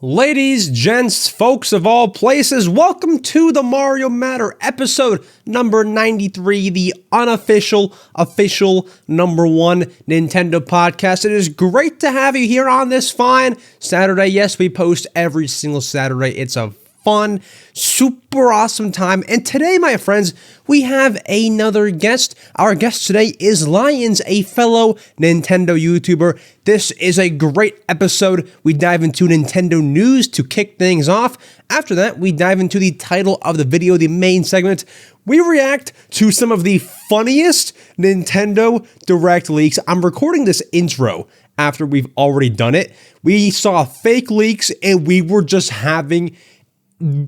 Ladies, gents, folks of all places, welcome to the Mario Matter episode number 93, the unofficial, official number one Nintendo podcast. It is great to have you here on this fine Saturday. Yes, we post every single Saturday. It's a fun, super awesome time. And today, my friends, we have another guest. Our guest today is LaiyenZ, a fellow Nintendo YouTuber. This is a great episode. We dive into Nintendo news to kick things off. After that, we dive into the title of the video, the main segment. We react to some of the funniest Nintendo Direct leaks. I'm recording this intro after we've already done it. We saw fake leaks and we were just having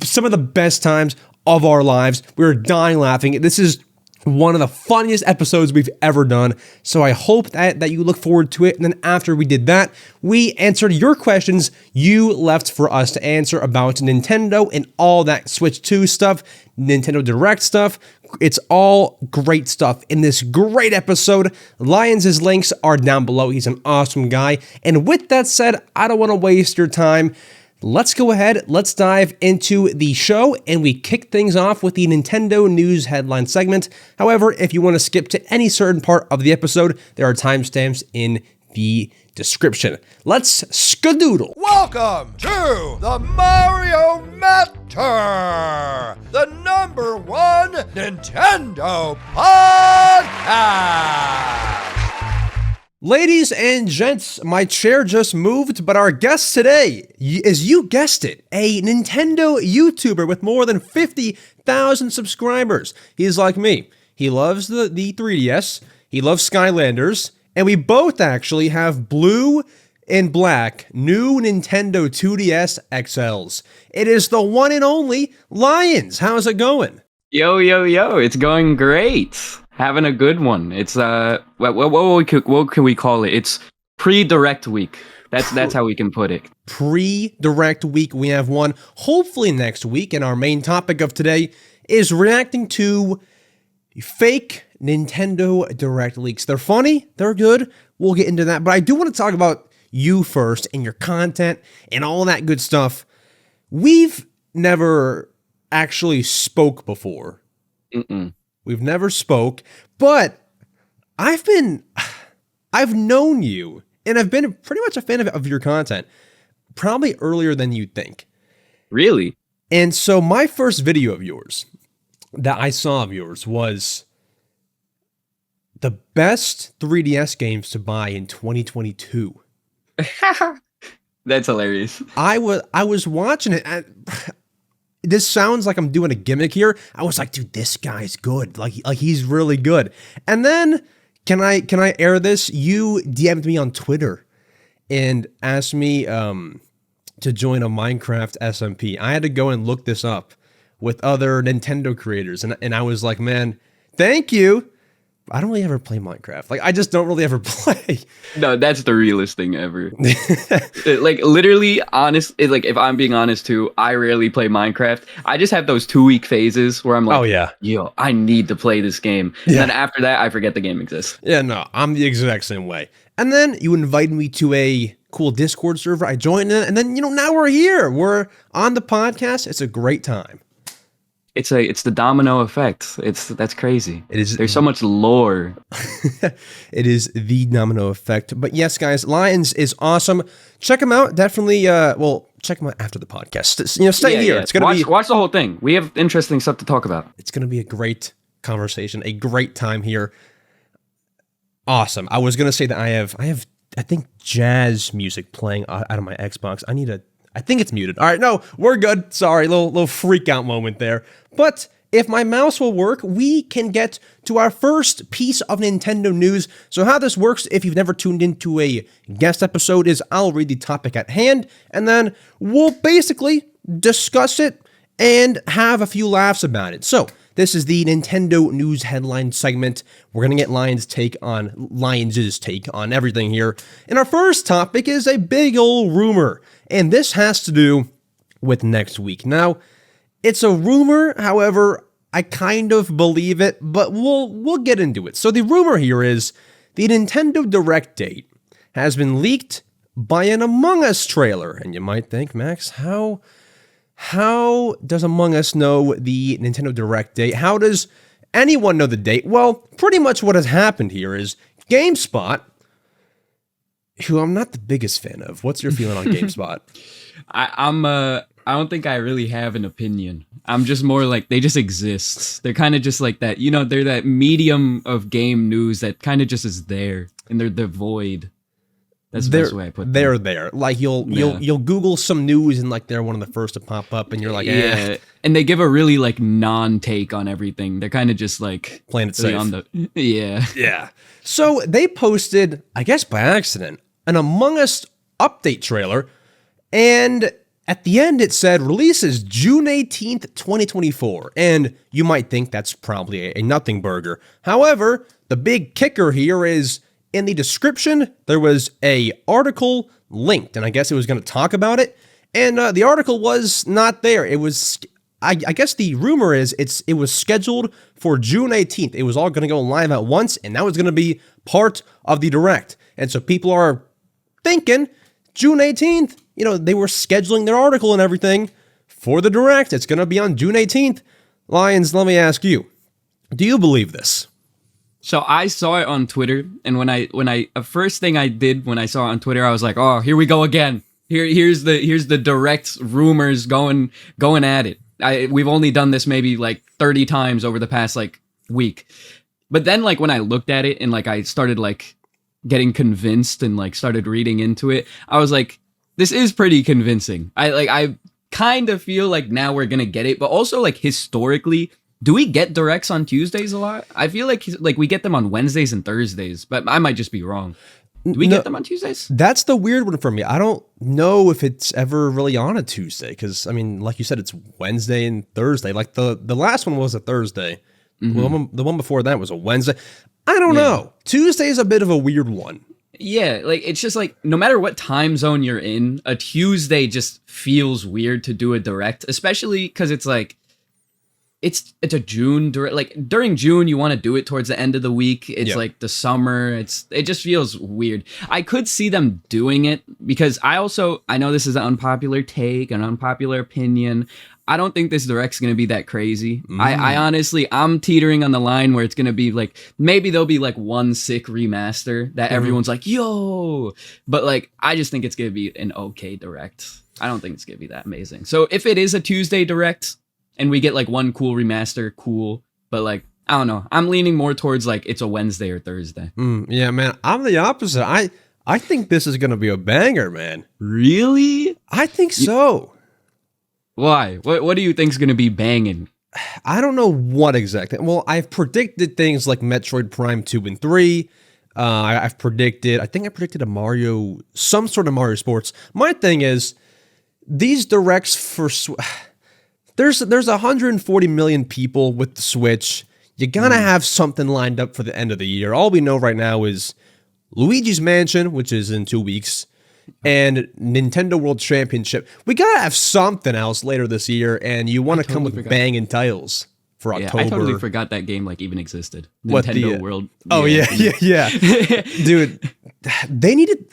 some of the best times of our lives. We were dying laughing. This is one of the funniest episodes we've ever done. So I hope that you look forward to it. And then after we did that, we answered your questions you left for us to answer about Nintendo and all that Switch 2 stuff, Nintendo Direct stuff. It's all great stuff in this great episode. LaiyenZ's links are down below. He's an awesome guy. And with that said, I don't want to waste your time. Let's go ahead, let's dive into the show, and we kick things off with the Nintendo news headline segment. However, if you want to skip to any certain part of the episode, there are timestamps in the description. Let's skadoodle. Welcome to the Mario Matter, the number one Nintendo podcast. Ladies and gents, my chair just moved, but our guest today is, you guessed it, a Nintendo YouTuber with more than 50,000 subscribers. He's like me. He loves the 3DS, he loves Skylanders, and we both actually have blue and black new Nintendo 2DS XLs. It is the one and only LaiyenZ. How's it going? Yo, it's going great. Having a good one. It's what can we call it? It's pre-direct week. That's how we can put it. Pre-direct week, we have one hopefully next week, and our main topic of today is reacting to fake Nintendo Direct leaks. They're funny, they're good. We'll get into that, but I do want to talk about you first and your content and all that good stuff. We've never actually spoke before. We've never spoke, but I've known you, and I've been pretty much a fan of your content, probably earlier than you'd think. Really? And so my first video of yours that I saw of yours was the best 3DS games to buy in 2022. That's hilarious. I was watching it. This sounds like I'm doing a gimmick here. I was like, dude, this guy's good. Like he's really good. And then, can I air this? You DM'd me on Twitter and asked me to join a Minecraft SMP. I had to go and look this up with other Nintendo creators. And I was like, man, thank you. I don't really ever play Minecraft. Like, I just don't really ever play. No, that's the realest thing ever. Like, literally, honest. Like, if I'm being honest too, I rarely play Minecraft. I just have those 2-week phases where I'm like, oh yeah, yo, I need to play this game. And then after that, I forget the game exists. Yeah, no, I'm the exact same way. And then you invited me to a cool Discord server. I joined it, and then now we're here. We're on the podcast. It's a great time. It's the domino effect. That's crazy. It is. There's so much lore. It is the domino effect. But yes, guys, LaiyenZ is awesome. Check him out. Definitely. Check him out after the podcast. Stay here. Yeah. It's gonna watch the whole thing. We have interesting stuff to talk about. It's gonna be a great conversation. A great time here. Awesome. I was gonna say that I think jazz music playing out of my Xbox. I think it's muted. All right, no, we're good. Sorry, little freak out moment there. But if my mouse will work, we can get to our first piece of Nintendo news. So how this works, if you've never tuned into a guest episode, is I'll read the topic at hand, and then we'll basically discuss it and have a few laughs about it. So this is the Nintendo news headline segment. We're going to get LaiyenZ's take on everything here. And our first topic is a big old rumor. And this has to do with next week. Now, it's a rumor, however, I kind of believe it, but we'll get into it. So the rumor here is the Nintendo Direct date has been leaked by an Among Us trailer. And you might think, Max, how does Among Us know the Nintendo Direct date? How does anyone know the date? Well, pretty much what has happened here is GameSpot, who I'm not the biggest fan of. What's your feeling on GameSpot? I don't think I really have an opinion. I'm just more like, they just exist. They're kind of just like that, they're that medium of game news that kind of just is there, and they're void. That's the best way I put it. They're there. Like you'll Google some news and like they're one of the first to pop up, and you're like, yeah. And they give a really like non-take on everything. They're kind of just like playing it safe. Yeah. So they posted, I guess by accident, an Among Us update trailer, and at the end it said releases June 18th, 2024. And you might think that's probably a nothing burger. However, the big kicker here is, in the description, there was a article linked, and I guess it was going to talk about it, and the article was not there. It was, I guess the rumor is it was scheduled for June 18th. It was all going to go live at once, and that was going to be part of the Direct. And so people are thinking June 18th, they were scheduling their article and everything for the Direct. It's going to be on June 18th. Lions, let me ask you, do you believe this? So I saw it on Twitter, and when I first thing I did when I saw it on Twitter, I was like, oh, here we go again. Here's the Direct rumors going at it. We've only done this maybe like 30 times over the past like week. But then like when I looked at it and like I started like getting convinced and like started reading into it, I was like, this is pretty convincing. I kind of feel like now we're gonna get it, but also like historically, do we get Directs on Tuesdays a lot? I feel like we get them on Wednesdays and Thursdays, but I might just be wrong. Do we get them on Tuesdays? That's the weird one for me. I don't know if it's ever really on a Tuesday, because, I mean, like you said, it's Wednesday and Thursday. Like the last one was a Thursday. Mm-hmm. The one before that was a Wednesday. I don't know. Tuesday is a bit of a weird one. Yeah, like it's just like no matter what time zone you're in, a Tuesday just feels weird to do a Direct, especially because it's like, it's a June Direct. Like during June, you want to do it towards the end of the week. It's like the summer. It just feels weird. I could see them doing it because I know this is an unpopular take, an unpopular opinion. I don't think this Direct's going to be that crazy. I honestly, I'm teetering on the line where it's going to be like, maybe there'll be like one sick remaster that everyone's like, yo, but like, I just think it's going to be an okay Direct. I don't think it's going to be that amazing. So if it is a Tuesday Direct, and we get like one cool remaster, cool. But like, I don't know. I'm leaning more towards like it's a Wednesday or Thursday. Yeah, man. I'm the opposite. I think this is going to be a banger, man. Really? I think so. Why? What do you think is going to be banging? I don't know what exactly. Well, I've predicted things like Metroid Prime 2 and 3. I think I predicted some sort of Mario Sports. My thing is, these Directs for... There's 140 million people with the Switch. You gotta have something lined up for the end of the year. All we know right now is Luigi's Mansion, which is in 2 weeks, and Nintendo World Championship. We gotta have something else later this year, and you want to come with banging titles for October. I totally forgot that game like even existed. Nintendo World. Oh yeah. Dude, they needed.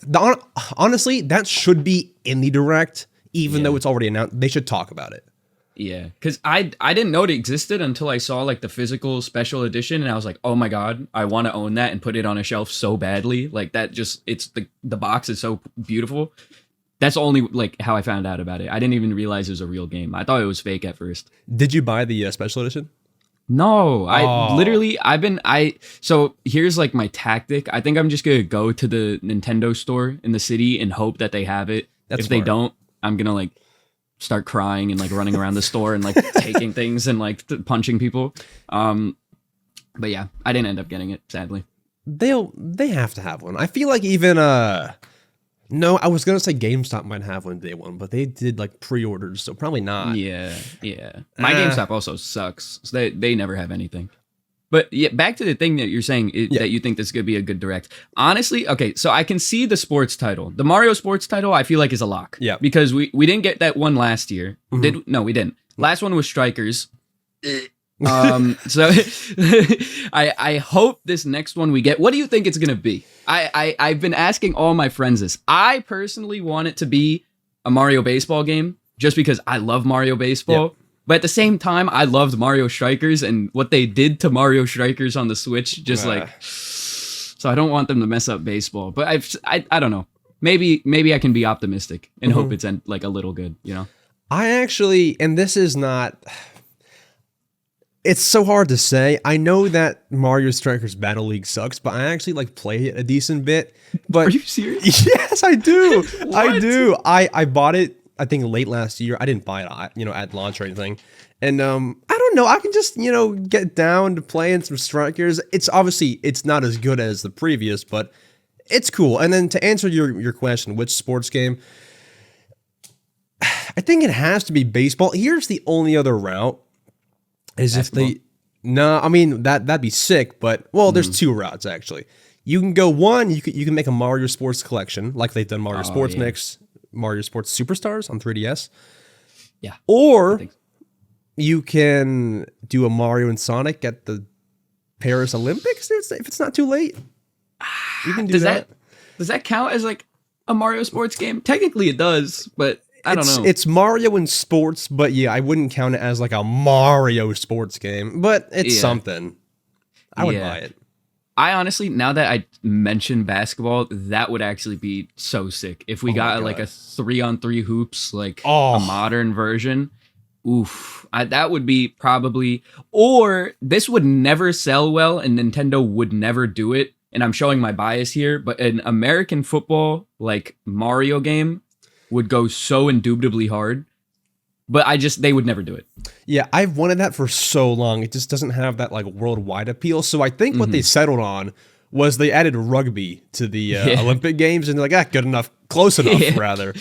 Honestly, that should be in the Direct, even though it's already announced. They should talk about it. Yeah, because I didn't know it existed until I saw like the physical special edition, and I was like, oh my god, I want to own that and put it on a shelf so badly. Like that it's the box is so beautiful. That's only like how I found out about it. I didn't even realize it was a real game. I thought it was fake at first. Did you buy the special edition? No, so here's like my tactic. I think I'm just gonna go to the Nintendo store in the city and hope that they have it. If they don't, I'm gonna like start crying and like running around the store and like taking things and like punching people. But yeah, I didn't end up getting it, sadly. They have to have one. I feel like even no, I was gonna say GameStop might have one day one, but they did like pre-orders, so probably not. Yeah. My GameStop also sucks. So they never have anything. But yeah, back to the thing that you're saying that you think this could be a good Direct. Honestly, okay, so I can see the sports title. The Mario sports title, I feel like is a lock. Yeah. Because we didn't get that one last year. No, we didn't. Last one was Strikers. So I hope this next one we get. What do you think it's gonna be? I've been asking all my friends this. I personally want it to be a Mario baseball game, just because I love Mario baseball. Yep. But at the same time, I loved Mario Strikers, and what they did to Mario Strikers on the Switch, just so I don't want them to mess up baseball. But I don't know. Maybe I can be optimistic and hope it's like a little good, you know? I actually, and this is not, it's so hard to say. I know that Mario Strikers Battle League sucks, but I actually like play it a decent bit. But are you serious? Yes, I do. I do. I bought it, I think late last year. I didn't buy it, at launch or anything. And I don't know. I can just, get down to playing some Strikers. It's obviously, it's not as good as the previous, but it's cool. And then to answer your question, which sports game? I think it has to be baseball. Here's the only other route. Is basketball? That'd be sick, but there's two routes actually. You can go one, you can make a Mario Sports collection, like they've done Mario Sports Mix, Mario Sports Superstars on 3DS. Yeah. Or you can do a Mario and Sonic at the Paris Olympics if it's not too late. You can do that. Does that count as like a Mario Sports game? Technically it does, but I don't know. It's Mario and sports, but yeah, I wouldn't count it as like a Mario sports game, but it's something. I would buy it. I honestly, now that I mentioned basketball, that would actually be so sick. If we got like a 3-on-3 hoops, like a modern version. Oof. That would be probably, or this would never sell well and Nintendo would never do it. And I'm showing my bias here, but an American football like Mario game would go so indubitably hard, but they would never do it. Yeah, I've wanted that for so long. It just doesn't have that like worldwide appeal. So I think what they settled on was they added rugby to the Olympic Games, and they're like, good enough, close enough, rather.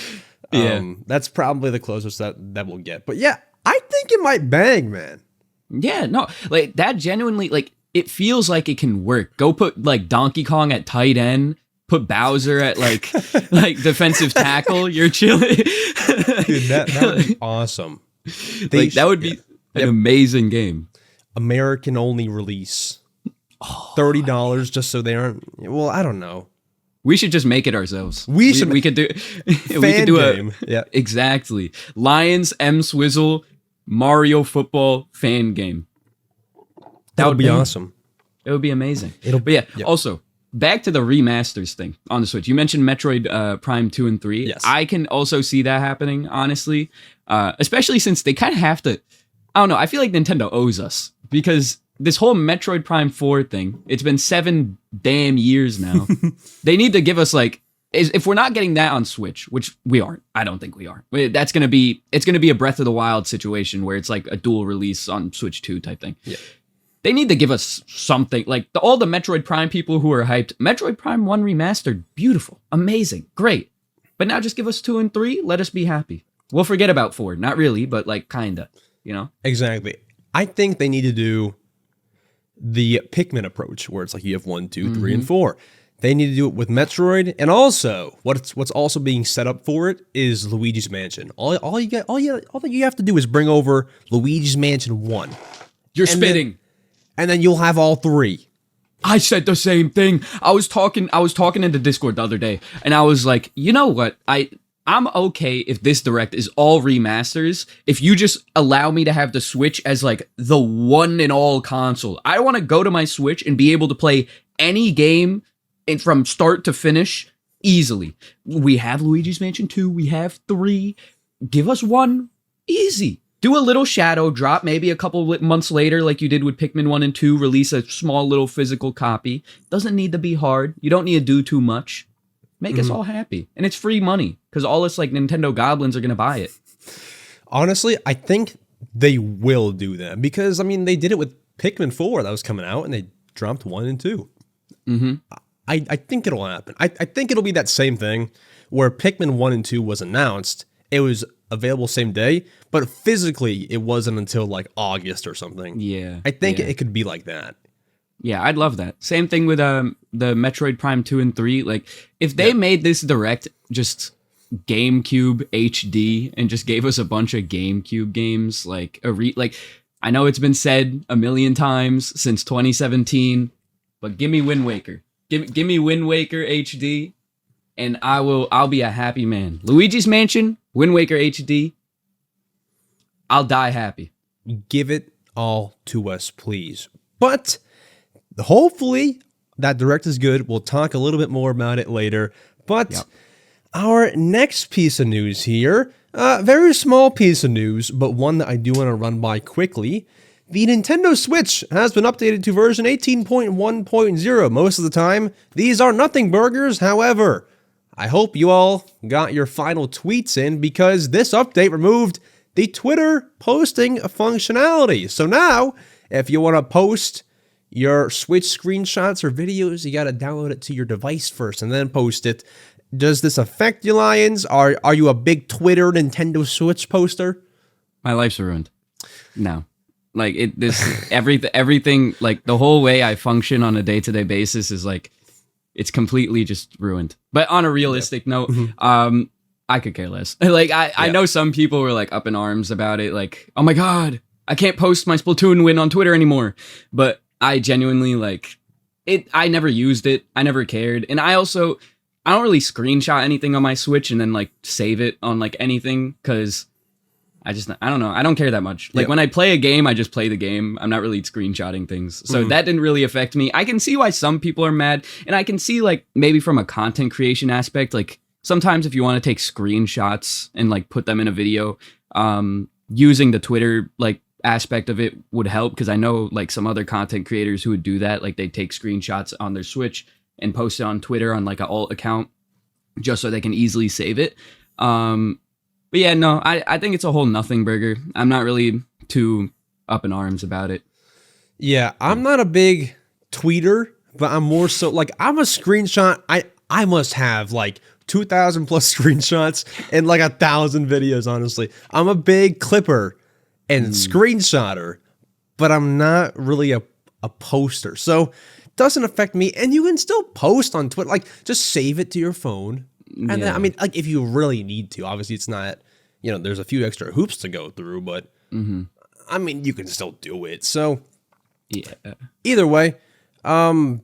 That's probably the closest that we'll get. But yeah, I think it might bang, man. Yeah, no, like that genuinely, like it feels like it can work. Go put like Donkey Kong at tight end. Put Bowser at like defensive tackle. You're chilling. Dude, that would be awesome. That would be an amazing game. American only release. $30 just so they aren't. Well, I don't know. We should just make it ourselves. We could do. We could do game. Exactly. LaiyenZ EmSwizzle Mario football fan game. That would be awesome. It would be amazing. Also. Back to the remasters thing on the Switch. You mentioned Metroid Prime 2 and 3. Yes. I can also see that happening, honestly. Especially since they kind of have to... I don't know. I feel like Nintendo owes us. Because this whole Metroid Prime 4 thing, it's been 7 damn years now. They need to give us like... If we're not getting that on Switch, which we aren't. I don't think we are. It's going to be a Breath of the Wild situation where it's like a dual release on Switch 2 type thing. Yeah. They need to give us something, like all the Metroid Prime people who are hyped. Metroid Prime 1 remastered, beautiful, amazing, great. But now just give us 2 and 3, let us be happy. We'll forget about 4, not really, but like kinda, Exactly. I think they need to do the Pikmin approach, where it's like you have 1, 2, 3, and 4. They need to do it with Metroid, and also what's also being set up for it is Luigi's Mansion. All you have to do is bring over Luigi's Mansion 1. You're spitting. And then you'll have all 3. I said the same thing. I was talking in the Discord the other day, and I was like, you know what? I'm okay if this Direct is all remasters, if you just allow me to have the Switch as like the one and all console. I want to go to my Switch and be able to play any game from start to finish easily. We have Luigi's Mansion 2, we have 3. Give us 1, easy. Do a little shadow drop, maybe a couple months later, like you did with Pikmin 1 and 2, release a small little physical copy. Doesn't need to be hard. You don't need to do too much. Make us all happy. And it's free money, because all us like Nintendo goblins are going to buy it. Honestly, I think they will do that, because, they did it with Pikmin 4 that was coming out, and they dropped 1 and 2. I think it'll happen. I think it'll be that same thing, where Pikmin 1 and 2 was announced, it was available same day, but physically it wasn't until like August or something. Yeah. I think it could be like that. Yeah, I'd love that. Same thing with the Metroid Prime 2 and 3. Like, if they made this Direct just GameCube HD and just gave us a bunch of GameCube games, like I know it's been said a million times since 2017, but give me Wind Waker. Give me Wind Waker HD, and I'll be a happy man. Luigi's Mansion, Wind Waker HD. I'll die happy. Give it all to us, please. But hopefully that direct is good. We'll talk a little bit more about it later. But our next piece of news here, very small piece of news, but one that I do want to run by quickly. The Nintendo Switch has been updated to version 18.1.0. Most of the time, these are nothing burgers. However, I hope you all got your final tweets in because this update removed the Twitter posting functionality. So now, if you want to post your Switch screenshots or videos, you got to download it to your device first and then post it. Does this affect you, LaiyenZ? Are you a big Twitter Nintendo Switch poster? My life's ruined. No. Like everything, like the whole way I function on a day-to-day basis is like, it's completely just ruined. But on a realistic note, I could care less. Like I know some people were like up in arms about it. Like, oh my God, I can't post my Splatoon win on Twitter anymore. But I genuinely like it. I never used it. I never cared. And I don't really screenshot anything on my Switch and then like save it on like anything. Cause I don't know. I don't care that much. Like when I play a game, I just play the game. I'm not really screenshotting things. So that didn't really affect me. I can see why some people are mad. And I can see like maybe from a content creation aspect, like sometimes if you want to take screenshots and like put them in a video, using the Twitter like aspect of it would help. Cause I know like some other content creators who would do that. Like they take screenshots on their Switch and post it on Twitter on like an alt account just so they can easily save it. But yeah, no, I think it's a whole nothing burger. I'm not really too up in arms about it. Yeah, I'm not a big tweeter, but I'm more so like I'm a screenshot. I must have like 2,000 plus screenshots and like 1,000 videos, honestly. I'm a big clipper and screenshotter, but I'm not really a poster. So it doesn't affect me. And you can still post on Twitter. Like just save it to your phone. And then, I mean, like if you really need to, obviously it's not, there's a few extra hoops to go through, but I mean, you can still do it. So yeah, either way, I don't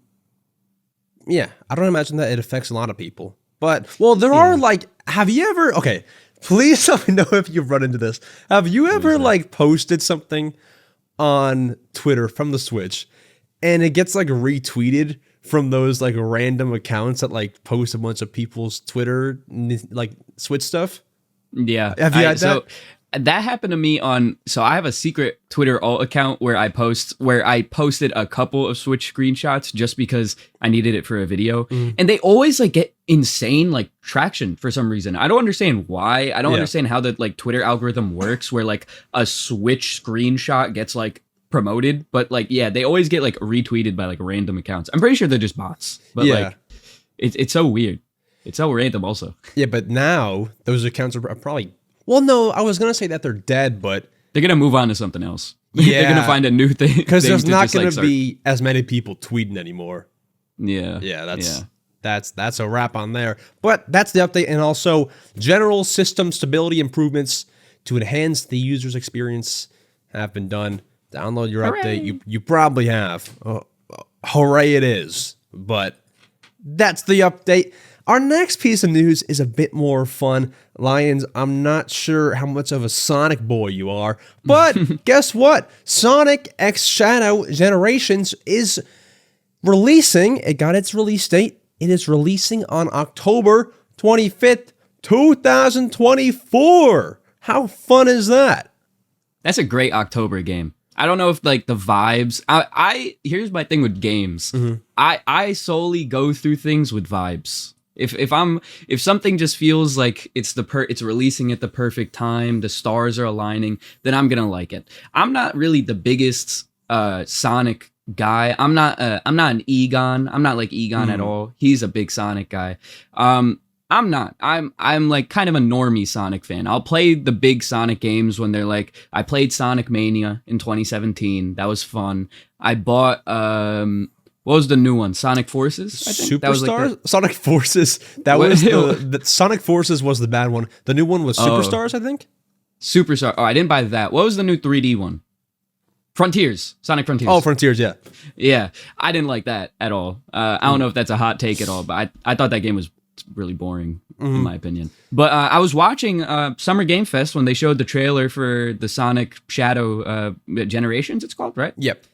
imagine that it affects a lot of people, but well, there are like, have you ever, okay, please let me know if you've run into this. Have you ever like posted something on Twitter from the Switch and it gets like retweeted from those like random accounts that like post a bunch of people's Twitter like Switch stuff? Yeah. Have you had that? So that happened to me so I have a secret Twitter alt account where I posted a couple of Switch screenshots just because I needed it for a video. And they always like get insane like traction for some reason. I don't understand why. I don't understand how the like Twitter algorithm works where like a Switch screenshot gets like promoted, but like they always get like retweeted by like random accounts. I'm pretty sure they're just bots, but like it's so weird. It's so random also. Yeah, but now those accounts are probably, well, no, I was gonna say that they're dead, but they're gonna move on to something else. They're gonna find a new thing because there's not gonna be as many people tweeting anymore. Yeah, that's a wrap on there. But that's the update, and also general system stability improvements to enhance the user's experience have been done. Download your update. You probably have. Hooray it is. But that's the update. Our next piece of news is a bit more fun. LaiyenZ, I'm not sure how much of a Sonic boy you are, but guess what? Sonic X Shadow Generations is releasing. It got its release date. It is releasing on October 25th, 2024. How fun is that? That's a great October game. I don't know if like the vibes. Here's my thing with games. I solely go through things with vibes. If something just feels like it's releasing at the perfect time, the stars are aligning, then I'm gonna like it. I'm not really the biggest Sonic guy. I'm not an Egon. I'm not like Egon at all. He's a big Sonic guy. I'm not. I'm like kind of a normie Sonic fan. I'll play the big Sonic games when they're like, I played Sonic Mania in 2017. That was fun. I bought what was the new one? Sonic Forces? I think. Superstars? Like Sonic Forces. That was the Sonic Forces was the bad one. The new one was Superstars, I think. Superstar. Oh, I didn't buy that. What was the new 3D one? Frontiers, Sonic Frontiers. Oh, Frontiers, yeah. Yeah, I didn't like that at all. I don't know if that's a hot take at all, but I thought that game was really boring, in my opinion. But I was watching Summer Game Fest when they showed the trailer for the Sonic Shadow Generations, it's called, right? Yep.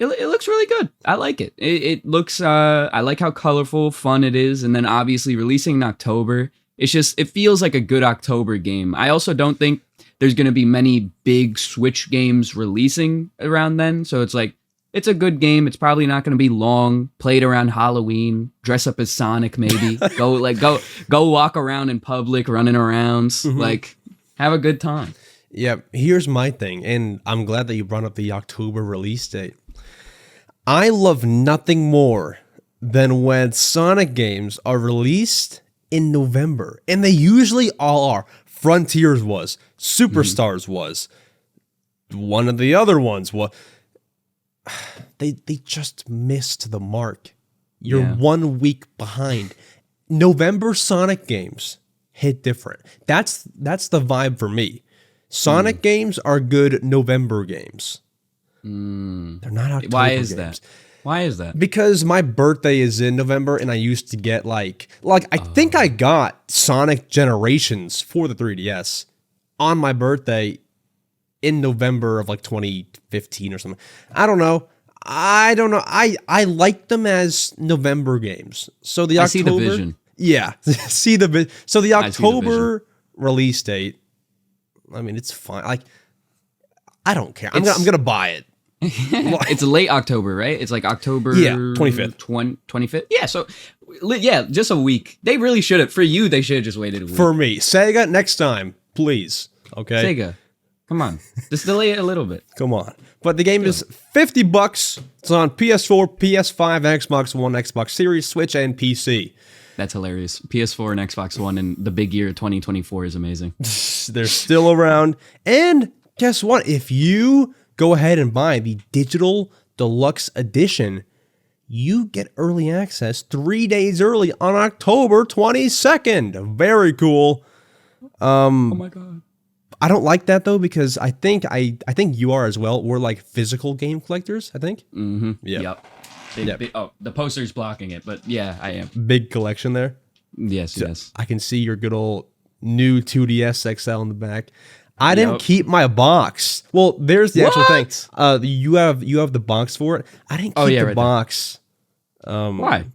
It looks really good. I like it. It looks, I like how colorful, fun it is. And then obviously releasing in October, it feels like a good October game. I also don't think there's going to be many big Switch games releasing around then. So it's like, it's a good game. It's probably not going to be long. Played around Halloween. Dress up as Sonic, maybe. go walk around in public, running around. Like, have a good time. Yeah, here's my thing. And I'm glad that you brought up the October release date. I love nothing more than when Sonic games are released in November. And they usually all are. Frontiers was. Superstars was. One of the other ones was. They just missed the mark. You're 1 week behind. November Sonic games hit different. That's the vibe for me. Sonic games are good November games. They're not October games. Why is that? Because my birthday is in November, and I used to get like I think I got Sonic Generations for the 3DS on my birthday in November of like 2015 or something. I don't know. I like them as November games. So the October, I see the vision. Yeah, so the October release date. I mean, it's fine. Like, I don't care. I'm gonna buy it. It's late October, right? It's like October 25th. 25th. Yeah, so just a week. They really should have. For you, they should have just waited a week. For me, Sega, next time, please. Okay, Sega, come on, just delay it a little bit. Come on. But the game is $50. It's on PS4, PS5, Xbox One, Xbox Series, Switch, and PC. That's hilarious. PS4 and Xbox One in the big year 2024 is amazing. They're still around. And guess what? If you go ahead and buy the digital deluxe edition, you get early access 3 days early on October 22nd. Very cool. Oh my God. I don't like that though, because I think you are as well. We're like physical game collectors, I think. Mm-hmm. Yeah. Yep. Big, the poster's blocking it, but yeah, I am. Big collection there. Yes. I can see your good old new 2DS XL in the back. I didn't keep my box. Well, there's the actual thing. You have the box for it. I didn't keep the box. Why?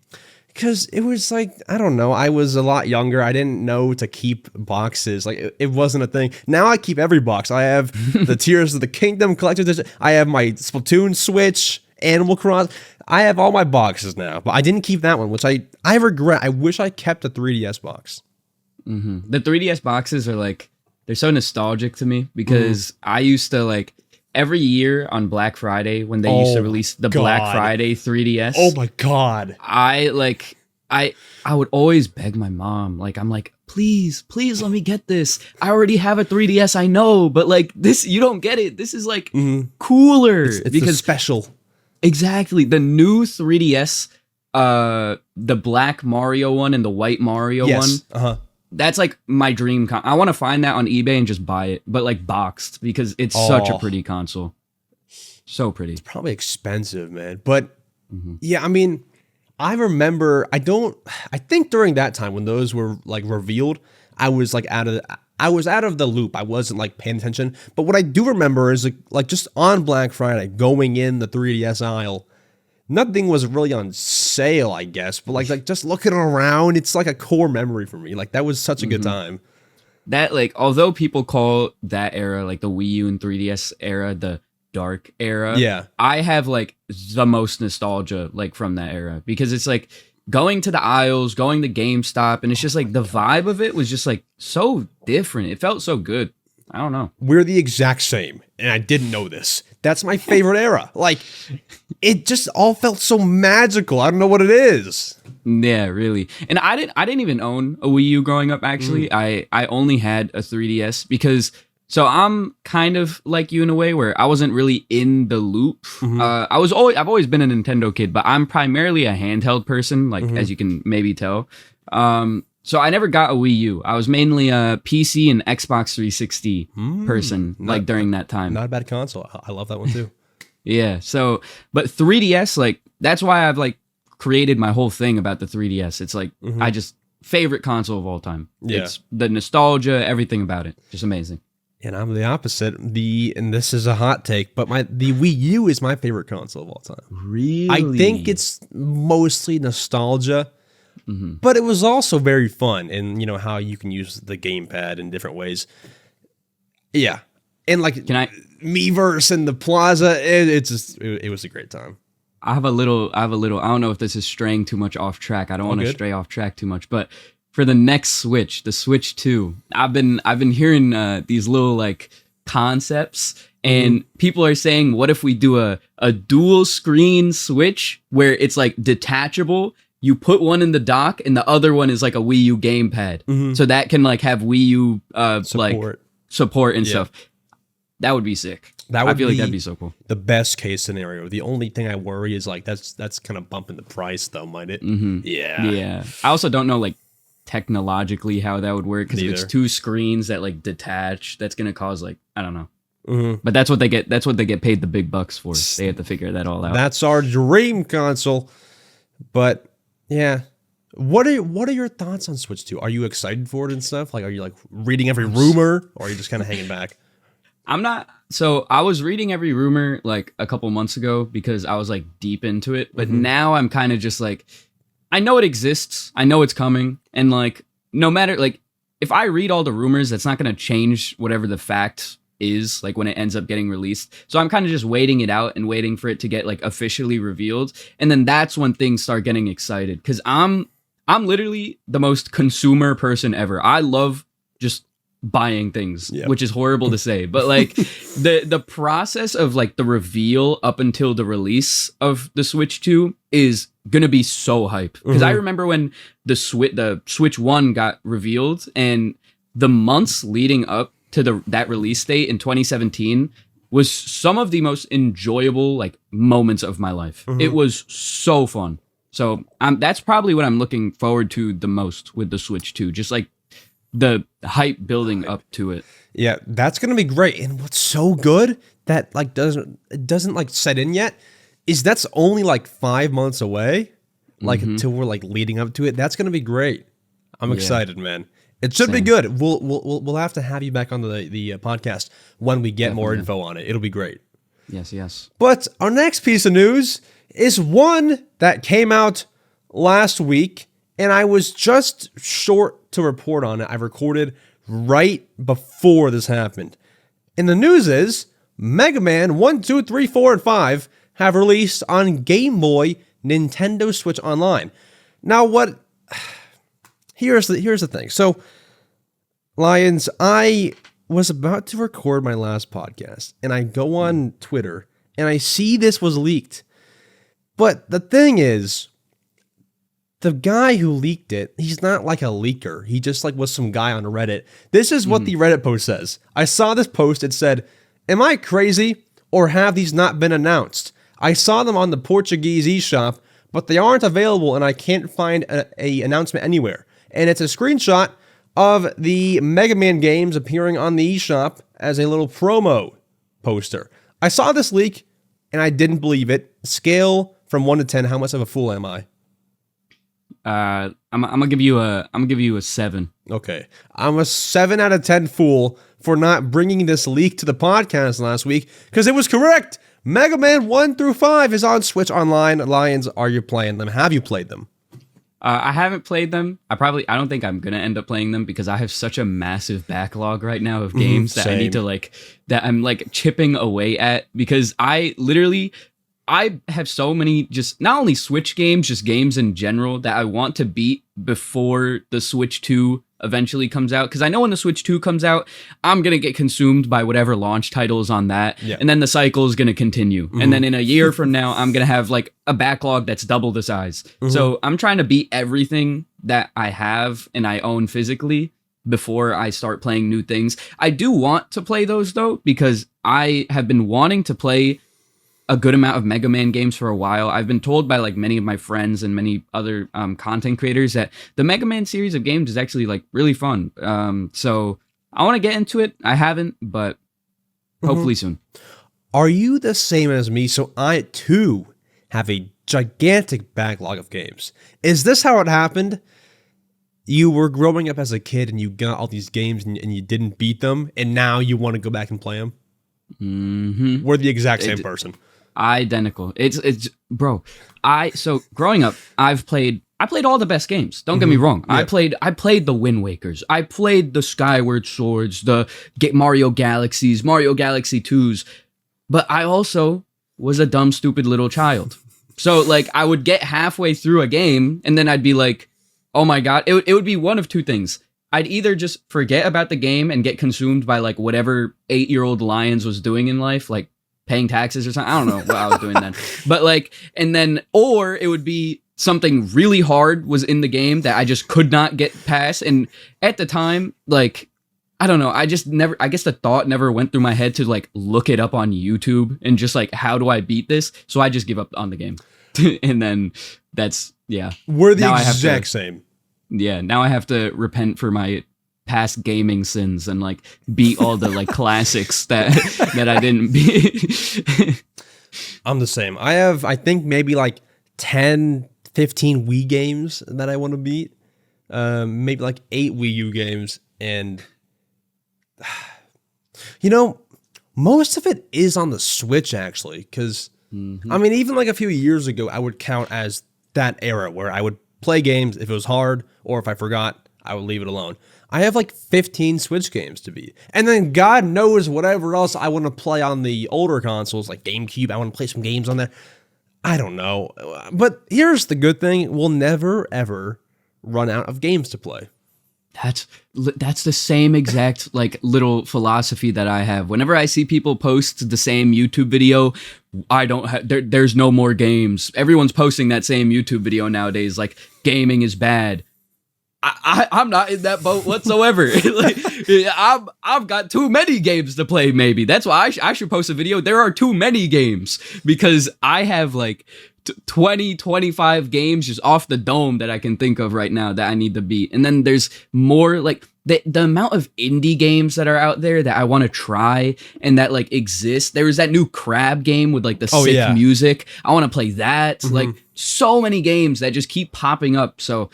Because it was like, I don't know. I was a lot younger. I didn't know to keep boxes. Like, it wasn't a thing. Now I keep every box. I have the Tears of the Kingdom collector's edition. I have my Splatoon Switch, Animal Crossing. I have all my boxes now. But I didn't keep that one, which I regret. I wish I kept a 3DS box. Mm-hmm. The 3DS boxes are like, they're so nostalgic to me because I used to like every year on Black Friday when they used to release the Black Friday 3DS. Oh my God. I would always beg my mom. Like, I'm like, please let me get this. I already have a 3DS, I know, but like this, you don't get it. This is like cooler. It's because special. Exactly. The new 3DS, the black Mario one and the white Mario one. That's like my dream. I want to find that on eBay and just buy it, but like boxed because it's such a pretty console. So pretty. It's probably expensive, man. But yeah, I mean, I remember, I think during that time when those were like revealed, I was like out of the loop. I wasn't like paying attention. But what I do remember is like just on Black Friday, going in the 3DS aisle, nothing was really on sale, I guess, but like just looking around, it's like a core memory for me. Like that was such a good time. That like, although people call that era, like the Wii U and 3DS era, the dark era. Yeah. I have like the most nostalgia like from that era because it's like going to the aisles, going to GameStop, and it's just like the vibe of it was just like so different. It felt so good. I don't know. We're the exact same, and I didn't know this. That's my favorite era. Like, it just all felt so magical. I don't know what it is. Yeah, really. And I didn't even own a Wii U growing up, actually. I only had a 3DS because, so I'm kind of like you in a way where I wasn't really in the loop. I've always been a Nintendo kid, but I'm primarily a handheld person, like as you can maybe tell. So I never got a Wii U. I was mainly a PC and Xbox 360 person, like during that time. Not a bad console. I love that one too. Yeah. So, but 3DS, like, that's why I've like created my whole thing about the 3DS. It's like, I just favorite console of all time. Yeah. It's the nostalgia, everything about it. Just amazing. And I'm the opposite. And this is a hot take, but the Wii U is my favorite console of all time. Really? I think it's mostly nostalgia, but it was also very fun. And you know how you can use the gamepad in different ways. Yeah. And like Miiverse and the Plaza, it was a great time. I have a little, I don't know if this is straying too much off track. I don't want to stray off track too much, but for the next Switch, the Switch 2, I've been hearing these little like concepts, and people are saying, what if we do a dual screen Switch where it's like detachable? You put one in the dock and the other one is like a Wii U gamepad. So that can like have Wii U support and stuff. That would be sick. I feel like that'd be so cool. The best case scenario. The only thing I worry is like that's kind of bumping the price though, might it? Yeah. I also don't know like technologically how that would work, because if it's two screens that like detach, that's gonna cause like, I don't know. But that's what they get paid the big bucks for. They have to figure that all out. That's our dream console. But yeah, what are your thoughts on Switch 2? Are you excited for it and stuff? Like, are you like reading every rumor, or are you just kind of hanging back? I'm not. So I was reading every rumor like a couple months ago because I was like deep into it, but now I'm kind of just like, I know it exists, I know it's coming, and like no matter like if I read all the rumors, that's not going to change whatever the fact is like when it ends up getting released. So I'm kind of just waiting it out and waiting for it to get like officially revealed, and then that's when things start getting excited, because I'm literally the most consumer person ever. I love just buying things, which is horrible to say, but like the process of like the reveal up until the release of the Switch 2 is gonna be so hype, because I remember when the Switch 1 got revealed, and the months leading up to that release date in 2017 was some of the most enjoyable like moments of my life. It was so fun. So that's probably what I'm looking forward to the most with the Switch 2, just like the hype building up to it. Yeah, that's gonna be great. And what's so good that like doesn't like set in yet is that's only like 5 months away, like until we're like leading up to it. That's gonna be great. I'm excited, man. It should be good. We'll have to have you back on the podcast when we get more info on it. It'll be great. Yes. But our next piece of news is one that came out last week, and I was just short to report on it. I recorded right before this happened. And the news is Megaman 1, 2, 3, 4, and 5 have released on Game Boy, Nintendo Switch Online. Now here's the thing. So, LaiyenZ, I was about to record my last podcast, and I go on Twitter, and I see this was leaked. But the thing is, the guy who leaked it, he's not like a leaker. He just like was some guy on Reddit. This is what the Reddit post says. I saw this post. It said, "Am I crazy, or have these not been announced? I saw them on the Portuguese eShop, but they aren't available, and I can't find a announcement anywhere." And it's a screenshot of the Megaman games appearing on the eShop as a little promo poster. I saw this leak, and I didn't believe it. Scale from 1 to 10, how much of a fool am I? I'm gonna give you a 7. Okay, I'm a 7 out of 10 fool for not bringing this leak to the podcast last week, because it was correct. Mega Man 1 through 5 is on Switch Online. LaiyenZ, are you playing them? Have you played them? I haven't played them. I don't think I'm gonna end up playing them, because I have such a massive backlog right now of games that I need to that I'm like chipping away at, because I have so many, just not only Switch games, just games in general that I want to beat before the Switch 2 eventually comes out. Because I know when the Switch 2 comes out, I'm going to get consumed by whatever launch title is on that. Yeah. And then the cycle is going to continue. And then in a year from now, I'm going to have like a backlog that's double the size. So I'm trying to beat everything that I have and I own physically before I start playing new things. I do want to play those though, because I have been wanting to play a good amount of Mega Man games for a while. I've been told by like many of my friends and many other content creators that the Mega Man series of games is actually like really fun. So I want to get into it. I haven't, but hopefully soon. Are you the same as me? So I too have a gigantic backlog of games. Is this how it happened? You were growing up as a kid and you got all these games and you didn't beat them, and now you want to go back and play them? Mm-hmm. We're the exact same person. Identical. It's bro. So growing up, I played all the best games. Don't get me wrong. Yeah. I played the Wind Wakers. I played the Skyward Swords, the Mario Galaxies, Mario Galaxy 2s. But I also was a dumb, stupid little child. So like I would get halfway through a game and then I'd be like, oh my God, it would be one of two things. I'd either just forget about the game and get consumed by like whatever 8-year-old LaiyenZ was doing in life, like paying taxes or something. I don't know what I was doing then. But like, and then, or it would be something really hard was in the game that I just could not get past. And at the time, like, I don't know, I guess the thought never went through my head to like look it up on YouTube and just like, how do I beat this? So I just give up on the game. And then that's, yeah. We're the exact same. Yeah, now I have to repent for my past gaming sins and like beat all the like classics that I didn't beat. I'm the same. I think maybe like 10, 15 Wii games that I want to beat. Maybe like 8 Wii U games. And, you know, most of it is on the Switch, actually. Because, I mean, even like a few years ago, I would count as that era where I would play games if it was hard, or if I forgot, I would leave it alone. I have like 15 Switch games to beat. And then God knows whatever else I want to play on the older consoles, like GameCube. I want to play some games on there. I don't know. But here's the good thing. We'll never, ever run out of games to play. That's the same exact like little philosophy that I have. Whenever I see people post the same YouTube video, I don't have, there's no more games. Everyone's posting that same YouTube video nowadays. Like gaming is bad. I'm not in that boat whatsoever. Like, I've got too many games to play. Maybe that's why I should post a video. There are too many games because I have like 20, 25 games just off the dome that I can think of right now that I need to beat. And then there's more like the amount of indie games that are out there that I want to try and that like exist. There was that new Crab game with like the sick music. I want to play that. Like so many games that just keep popping up. So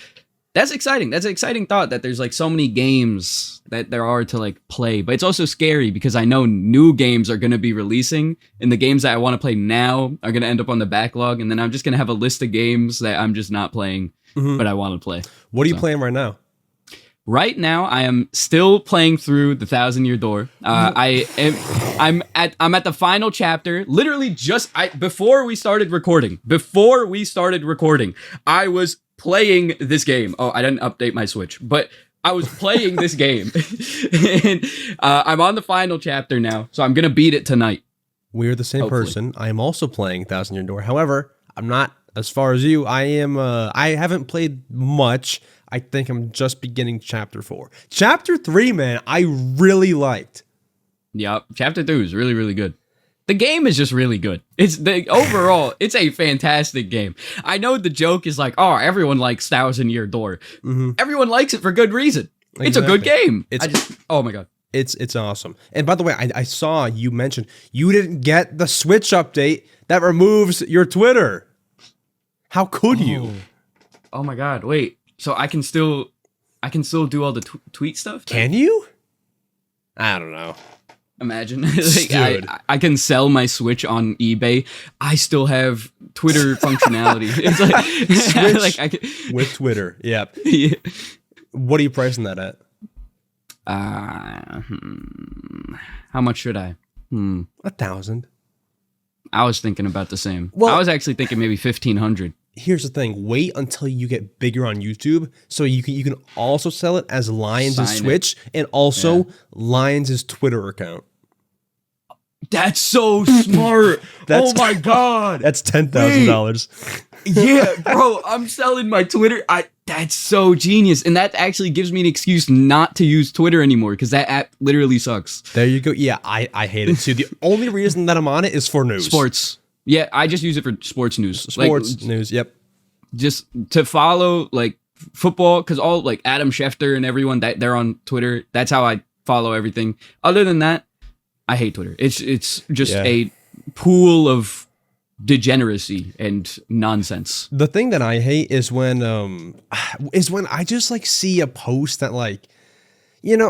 that's exciting. That's an exciting thought that there's like so many games that there are to like play, but it's also scary because I know new games are going to be releasing and the games that I want to play now are going to end up on the backlog. And then I'm just going to have a list of games that I'm just not playing, but I want to play. What are you playing right now? Right now, I am still playing through the 1,000-Year Door. I'm at the final chapter. Literally just before we started recording, I was playing this game. Oh, I didn't update my Switch, but I was playing this game. And I'm on the final chapter now, so I'm gonna beat it tonight. We're the same person. I am also playing 1,000-Year Door. However, I'm not as far as you. I am. I haven't played much. I think I'm just beginning chapter 4. Chapter 3, man, I really liked. Yeah, chapter 2 is really, really good. The game is just really good. Overall, it's a fantastic game. I know the joke is like, oh, everyone likes 1,000-Year Door. Everyone likes it for good reason. Exactly. It's a good game. Oh my God. It's awesome. And by the way, I saw you mentioned you didn't get the Switch update that removes your Twitter. How could you? Oh my God. Wait. So I can still do all the tweet stuff? Can you? I don't know. Imagine. Like, I can sell my Switch on eBay. I still have Twitter functionality. It's like Switch with Twitter. Yep. Yeah. What are you pricing that at? How much should I? 1,000. I was thinking about the same. Well, I was actually thinking maybe 1,500. Here's the thing. Wait until you get bigger on YouTube, so you can also sell it as LaiyenZ's Switch and also LaiyenZ's Twitter account. That's so smart. Oh my God. That's $10,000. Yeah, bro, I'm selling my Twitter. That's so genius. And that actually gives me an excuse not to use Twitter anymore because that app literally sucks. There you go. Yeah, I hate it too. The only reason that I'm on it is for news. Sports. Yeah, I just use it for sports news. Sports news, yep. Just to follow like football, because all like Adam Schefter and everyone that they're on Twitter. That's how I follow everything. Other than that, I hate Twitter. It's just a pool of degeneracy and nonsense. The thing that I hate is when I just like see a post that like, you know,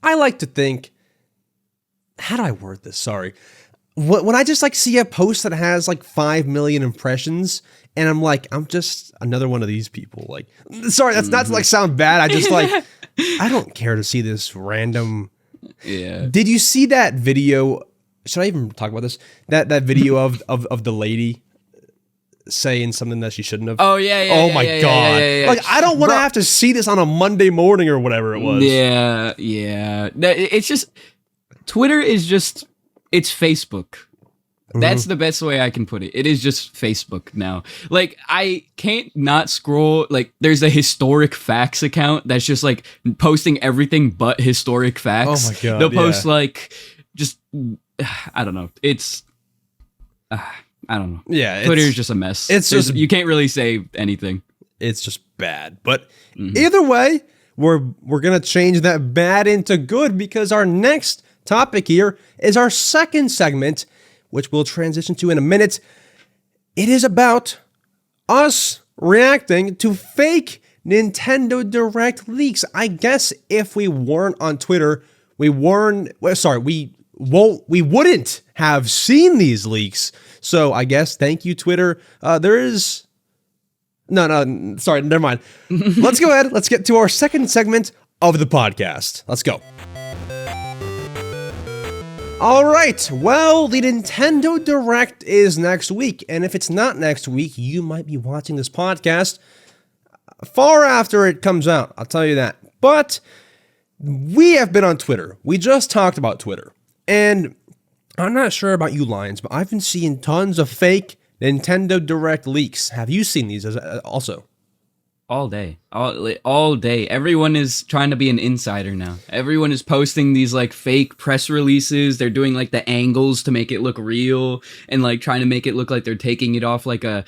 I like to think, how do I word this? Sorry. When I just like see a post that has like 5 million impressions and I'm like, I'm just another one of these people. Like, sorry, that's not to like sound bad. I just like, I don't care to see this random. Yeah. Did you see that video? Should I even talk about this? That video of the lady saying something that she shouldn't have. Oh yeah. Oh my god! Yeah. Like I don't want to have to see this on a Monday morning or whatever it was. Yeah. It's just Twitter is just it's Facebook. That's the best way I can put it. It is just Facebook now. Like I can't not scroll. Like there's a historic facts account that's just like posting everything but historic facts. Oh my god! They'll post like just. I don't know. It's I don't know. Yeah, Twitter is just a mess. It's just you can't really say anything. It's just bad. But either way, we're gonna change that bad into good because our next topic here is our second segment, which we'll transition to in a minute. It is about us reacting to fake Nintendo Direct leaks. I guess if we weren't on Twitter, we wouldn't have seen these leaks. So I guess thank you, Twitter. Sorry, never mind. Let's go ahead. Let's get to our second segment of the podcast. Let's go. All right. Well, the Nintendo Direct is next week. And if it's not next week, you might be watching this podcast far after it comes out. I'll tell you that. But we have been on Twitter. We just talked about Twitter. And I'm not sure about you, Lions, but I've been seeing tons of fake Nintendo Direct leaks. Have you seen these also? All day. All day. Everyone is trying to be an insider now. Everyone is posting these like fake press releases. They're doing like the angles to make it look real and like trying to make it look like they're taking it off like a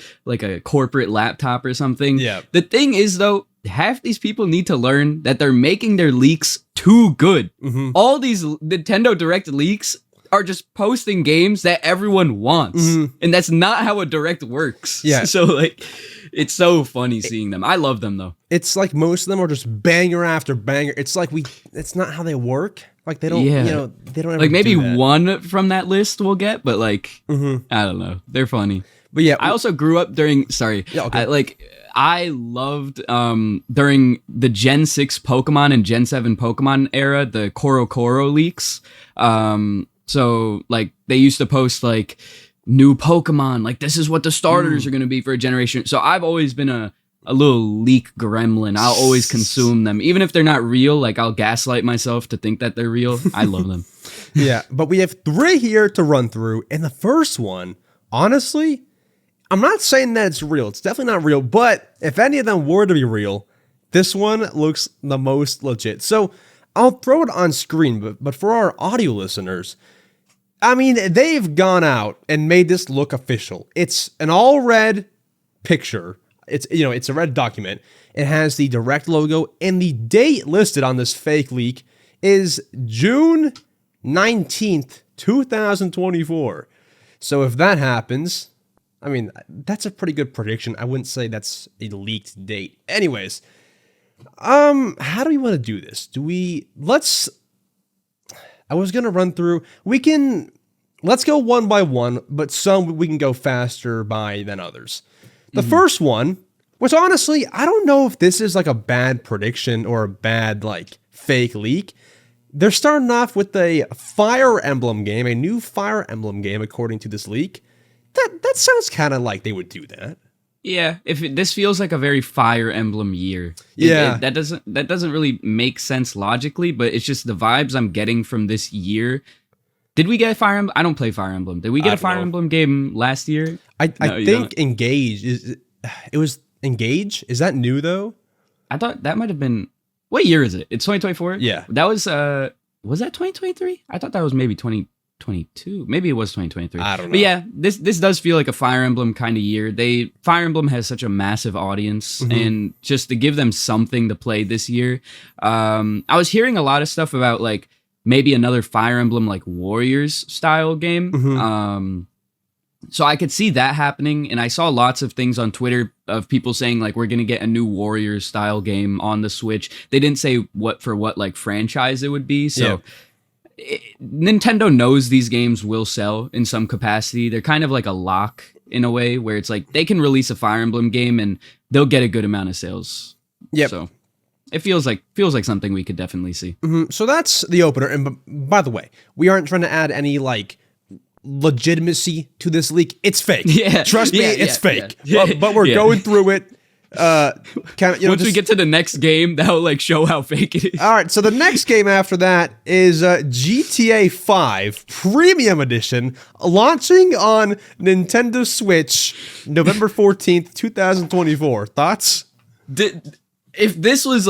corporate laptop or something. Yeah. The thing is though, half these people need to learn that they're making their leaks too good. All these Nintendo Direct leaks are just posting games that everyone wants. And that's not how a Direct works. Yeah. So like, it's so funny seeing them. I love them though. It's like most of them are just banger after banger. It's like it's not how they work. Like they don't, they don't ever like maybe do that. one from that list we'll get, but like, I don't know. They're funny. But yeah. I also grew up during, I loved during the Gen 6 Pokemon and Gen 7 Pokemon era, the Koro leaks. So like they used to post like new Pokemon, like this is what the starters are going to be for a generation. So I've always been a little leak gremlin. I'll always consume them. Even if they're not real, like I'll gaslight myself to think that they're real. I love them. Yeah, but we have 3 here to run through. And the first one, honestly, I'm not saying that it's real. It's definitely not real. But if any of them were to be real, this one looks the most legit. So I'll throw it on screen, but for our audio listeners, I mean, they've gone out and made this look official. It's an all red picture. It's a red document. It has the Direct logo, and the date listed on this fake leak is June 19th, 2024. So if that happens, I mean, that's a pretty good prediction. I wouldn't say that's a leaked date. Anyways, how do we want to do this? I was going to run through, let's go one by one, but some we can go faster by than others. The first one, which honestly, I don't know if this is like a bad prediction or a bad like fake leak. They're starting off with a Fire Emblem game, a new Fire Emblem game, according to this leak. That sounds kind of like they would do that. Yeah, this feels like a very Fire Emblem year. That doesn't really make sense logically, but it's just the vibes I'm getting from this year. Did we get a Fire Emblem? I don't play Fire Emblem. Did we get a Fire Emblem game last year? I think Engage it was Engage. Is that new though? I thought that might have been. What year is it? It's 2024. Yeah, that was that 2023? I thought that was maybe 2022. Maybe it was 2023. I don't know. But yeah, this does feel like a Fire Emblem kind of year. Fire Emblem has such a massive audience, and just to give them something to play this year, I was hearing a lot of stuff about like maybe another Fire Emblem like Warriors style game. So I could see that happening, and I saw lots of things on Twitter of people saying like we're gonna get a new Warriors style game on the Switch. They didn't say what like franchise it would be. So Nintendo knows these games will sell in some capacity. They're kind of like a lock in a way where it's like they can release a Fire Emblem game and they'll get a good amount of sales. Yeah. So it feels like something we could definitely see. So that's the opener. And by the way, we aren't trying to add any like legitimacy to this leak. It's fake. Yeah. Trust me, it's fake. Yeah. But we're going through it. Once we get to the next game, that'll like show how fake it is. All right, so the next game after that is GTA 5 Premium Edition, launching on Nintendo Switch November 14th, 2024. Thoughts? If this was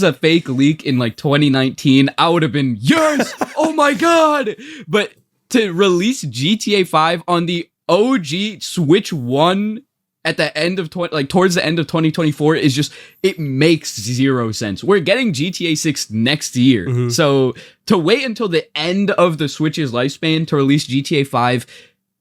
a fake leak in like 2019, I would have been yes. Oh my god! But to release GTA 5 on the OG Switch 1 at the end of towards the end of 2024 is just, it makes zero sense. We're getting GTA 6 next year. So to wait until the end of the Switch's lifespan to release GTA 5,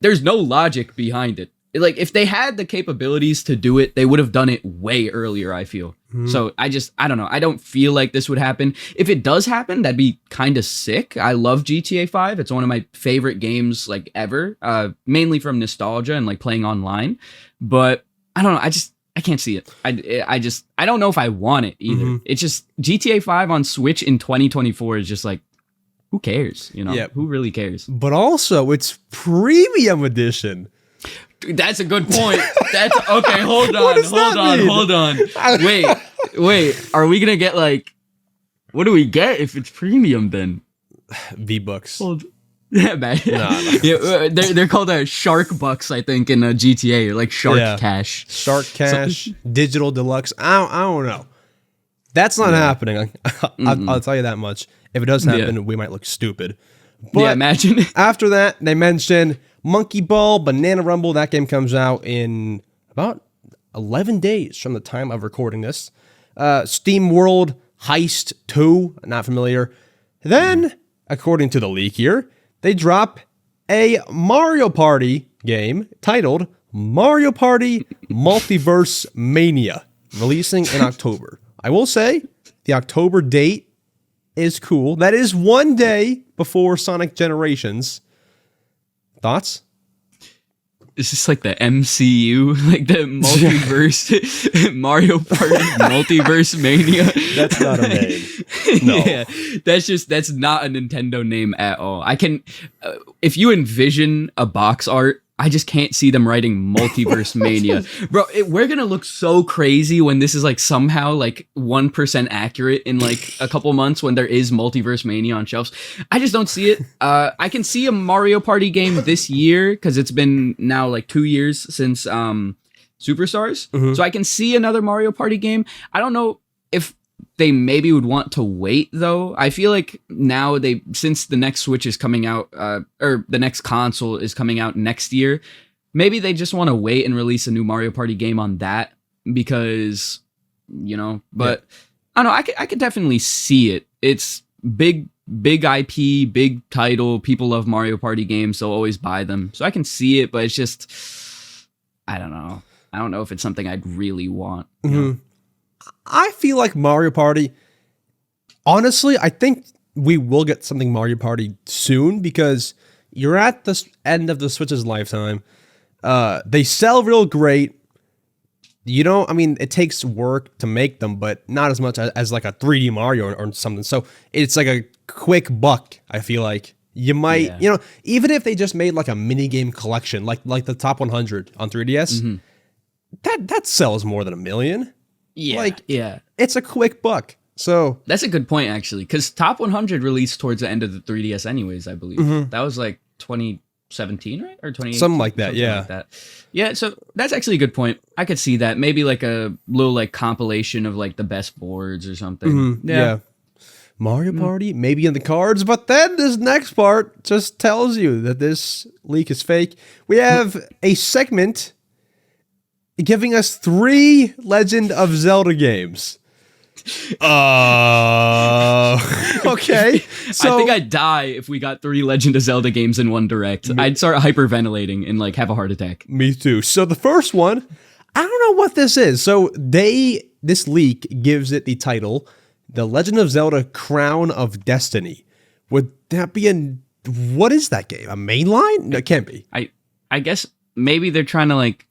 there's no logic behind it. Like, if they had the capabilities to do it, they would have done it way earlier, I feel. So I don't know. I don't feel like this would happen. If it does happen, that'd be kind of sick. I love GTA 5. It's one of my favorite games like ever, mainly from nostalgia and like playing online. But I don't know. I can't see it. I don't know if I want it either. It's just GTA 5 on Switch in 2024 is just like, who cares? You know, who really cares? But also, it's Premium Edition. That's a good point. That's okay. Hold on. Wait. Are we gonna get like? What do we get if it's premium then? V-Bucks. Yeah, man. No. Yeah, they're called Shark Bucks, I think, in GTA, like Shark Cash. Shark Cash, Digital Deluxe. I don't know. That's not happening. I'll tell you that much. If it does happen, we might look stupid. But imagine. After that, they mentioned Monkey Ball, Banana Rumble. That game comes out in about 11 days from the time of recording this. Steam World Heist 2. Not familiar. Then, according to the leak here, they drop a Mario Party game titled Mario Party Multiverse Mania, releasing in October. I will say, the October date is cool. That is one day before Sonic Generations. Thoughts? Is this like the MCU, like the multiverse Mario Party Multiverse Mania? That's not a name. No. Yeah, that's not a Nintendo name at all. I can, if you envision a box art, I just can't see them writing Multiverse Mania. Bro, we're gonna look so crazy when this is like somehow like 1% accurate in like a couple months when there is Multiverse Mania on shelves. I just don't see it. I can see a Mario Party game this year because it's been now like 2 years since Superstars. So I can see another Mario Party game. I don't know if they maybe would want to wait though. I feel like now since the next Switch is coming out, or the next console is coming out next year, maybe they just want to wait and release a new Mario Party game on that because, you know, but I don't know. I could definitely see it. It's big IP, big title. People love Mario Party games. They'll always buy them. So I can see it, but it's just, I don't know. I don't know if it's something I'd really want. You know? I feel like Mario Party, honestly, I think we will get something Mario Party soon because you're at the end of the Switch's lifetime. They sell real great. You know, I mean, it takes work to make them, but not as much as like a 3D Mario or something. So it's like a quick buck, I feel like. You might, you know, even if they just made like a mini game collection, like the Top 100 on 3DS, that sells more than 1 million. Yeah, it's a quick buck. So that's a good point actually, because Top 100 released towards the end of the 3DS, anyways. I believe that was like 2017, right, or 2018, something like that. Yeah. So that's actually a good point. I could see that maybe like a little like compilation of like the best boards or something. Yeah. Mario Party maybe in the cards, but then this next part just tells you that this leak is fake. We have a segment giving us 3 Legend of Zelda games. Okay. So I think I'd die if we got 3 Legend of Zelda games in one direct. I'd start hyperventilating and like have a heart attack. Me too. So the first one, I don't know what this is. So this leak gives it the title, The Legend of Zelda Crown of Destiny. Would that be what is that game? A mainline? No, it can't be. I guess maybe they're trying to like,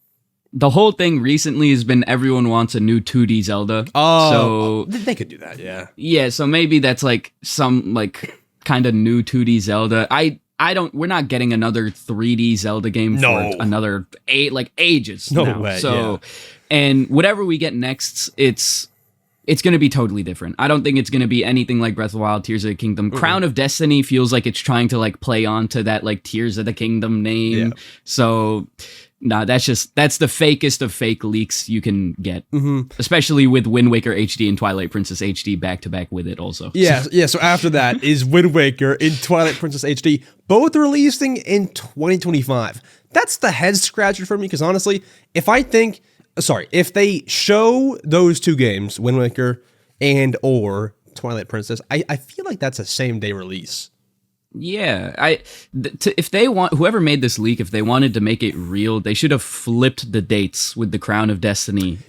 the whole thing recently has been everyone wants a new 2D Zelda. Oh, so they could do that, yeah. Yeah, so maybe that's like some like kind of new 2D Zelda. We're not getting another 3D Zelda game for another ages no now. Way, so, and whatever we get next, it's going to be totally different. I don't think it's going to be anything like Breath of the Wild, Tears of the Kingdom. Crown of Destiny feels like it's trying to like play on to that like Tears of the Kingdom name. Yeah. So, that's the fakest of fake leaks you can get. Especially with Wind Waker HD and Twilight Princess HD back to back with it also. Yeah, yeah. So after that is Wind Waker and Twilight Princess HD, both releasing in 2025. That's the head scratcher for me, because honestly, if they show those 2 games, Wind Waker and or Twilight Princess, I feel like that's a same day release. Yeah, if they want, whoever made this leak, if they wanted to make it real, they should have flipped the dates with the Crown of Destiny.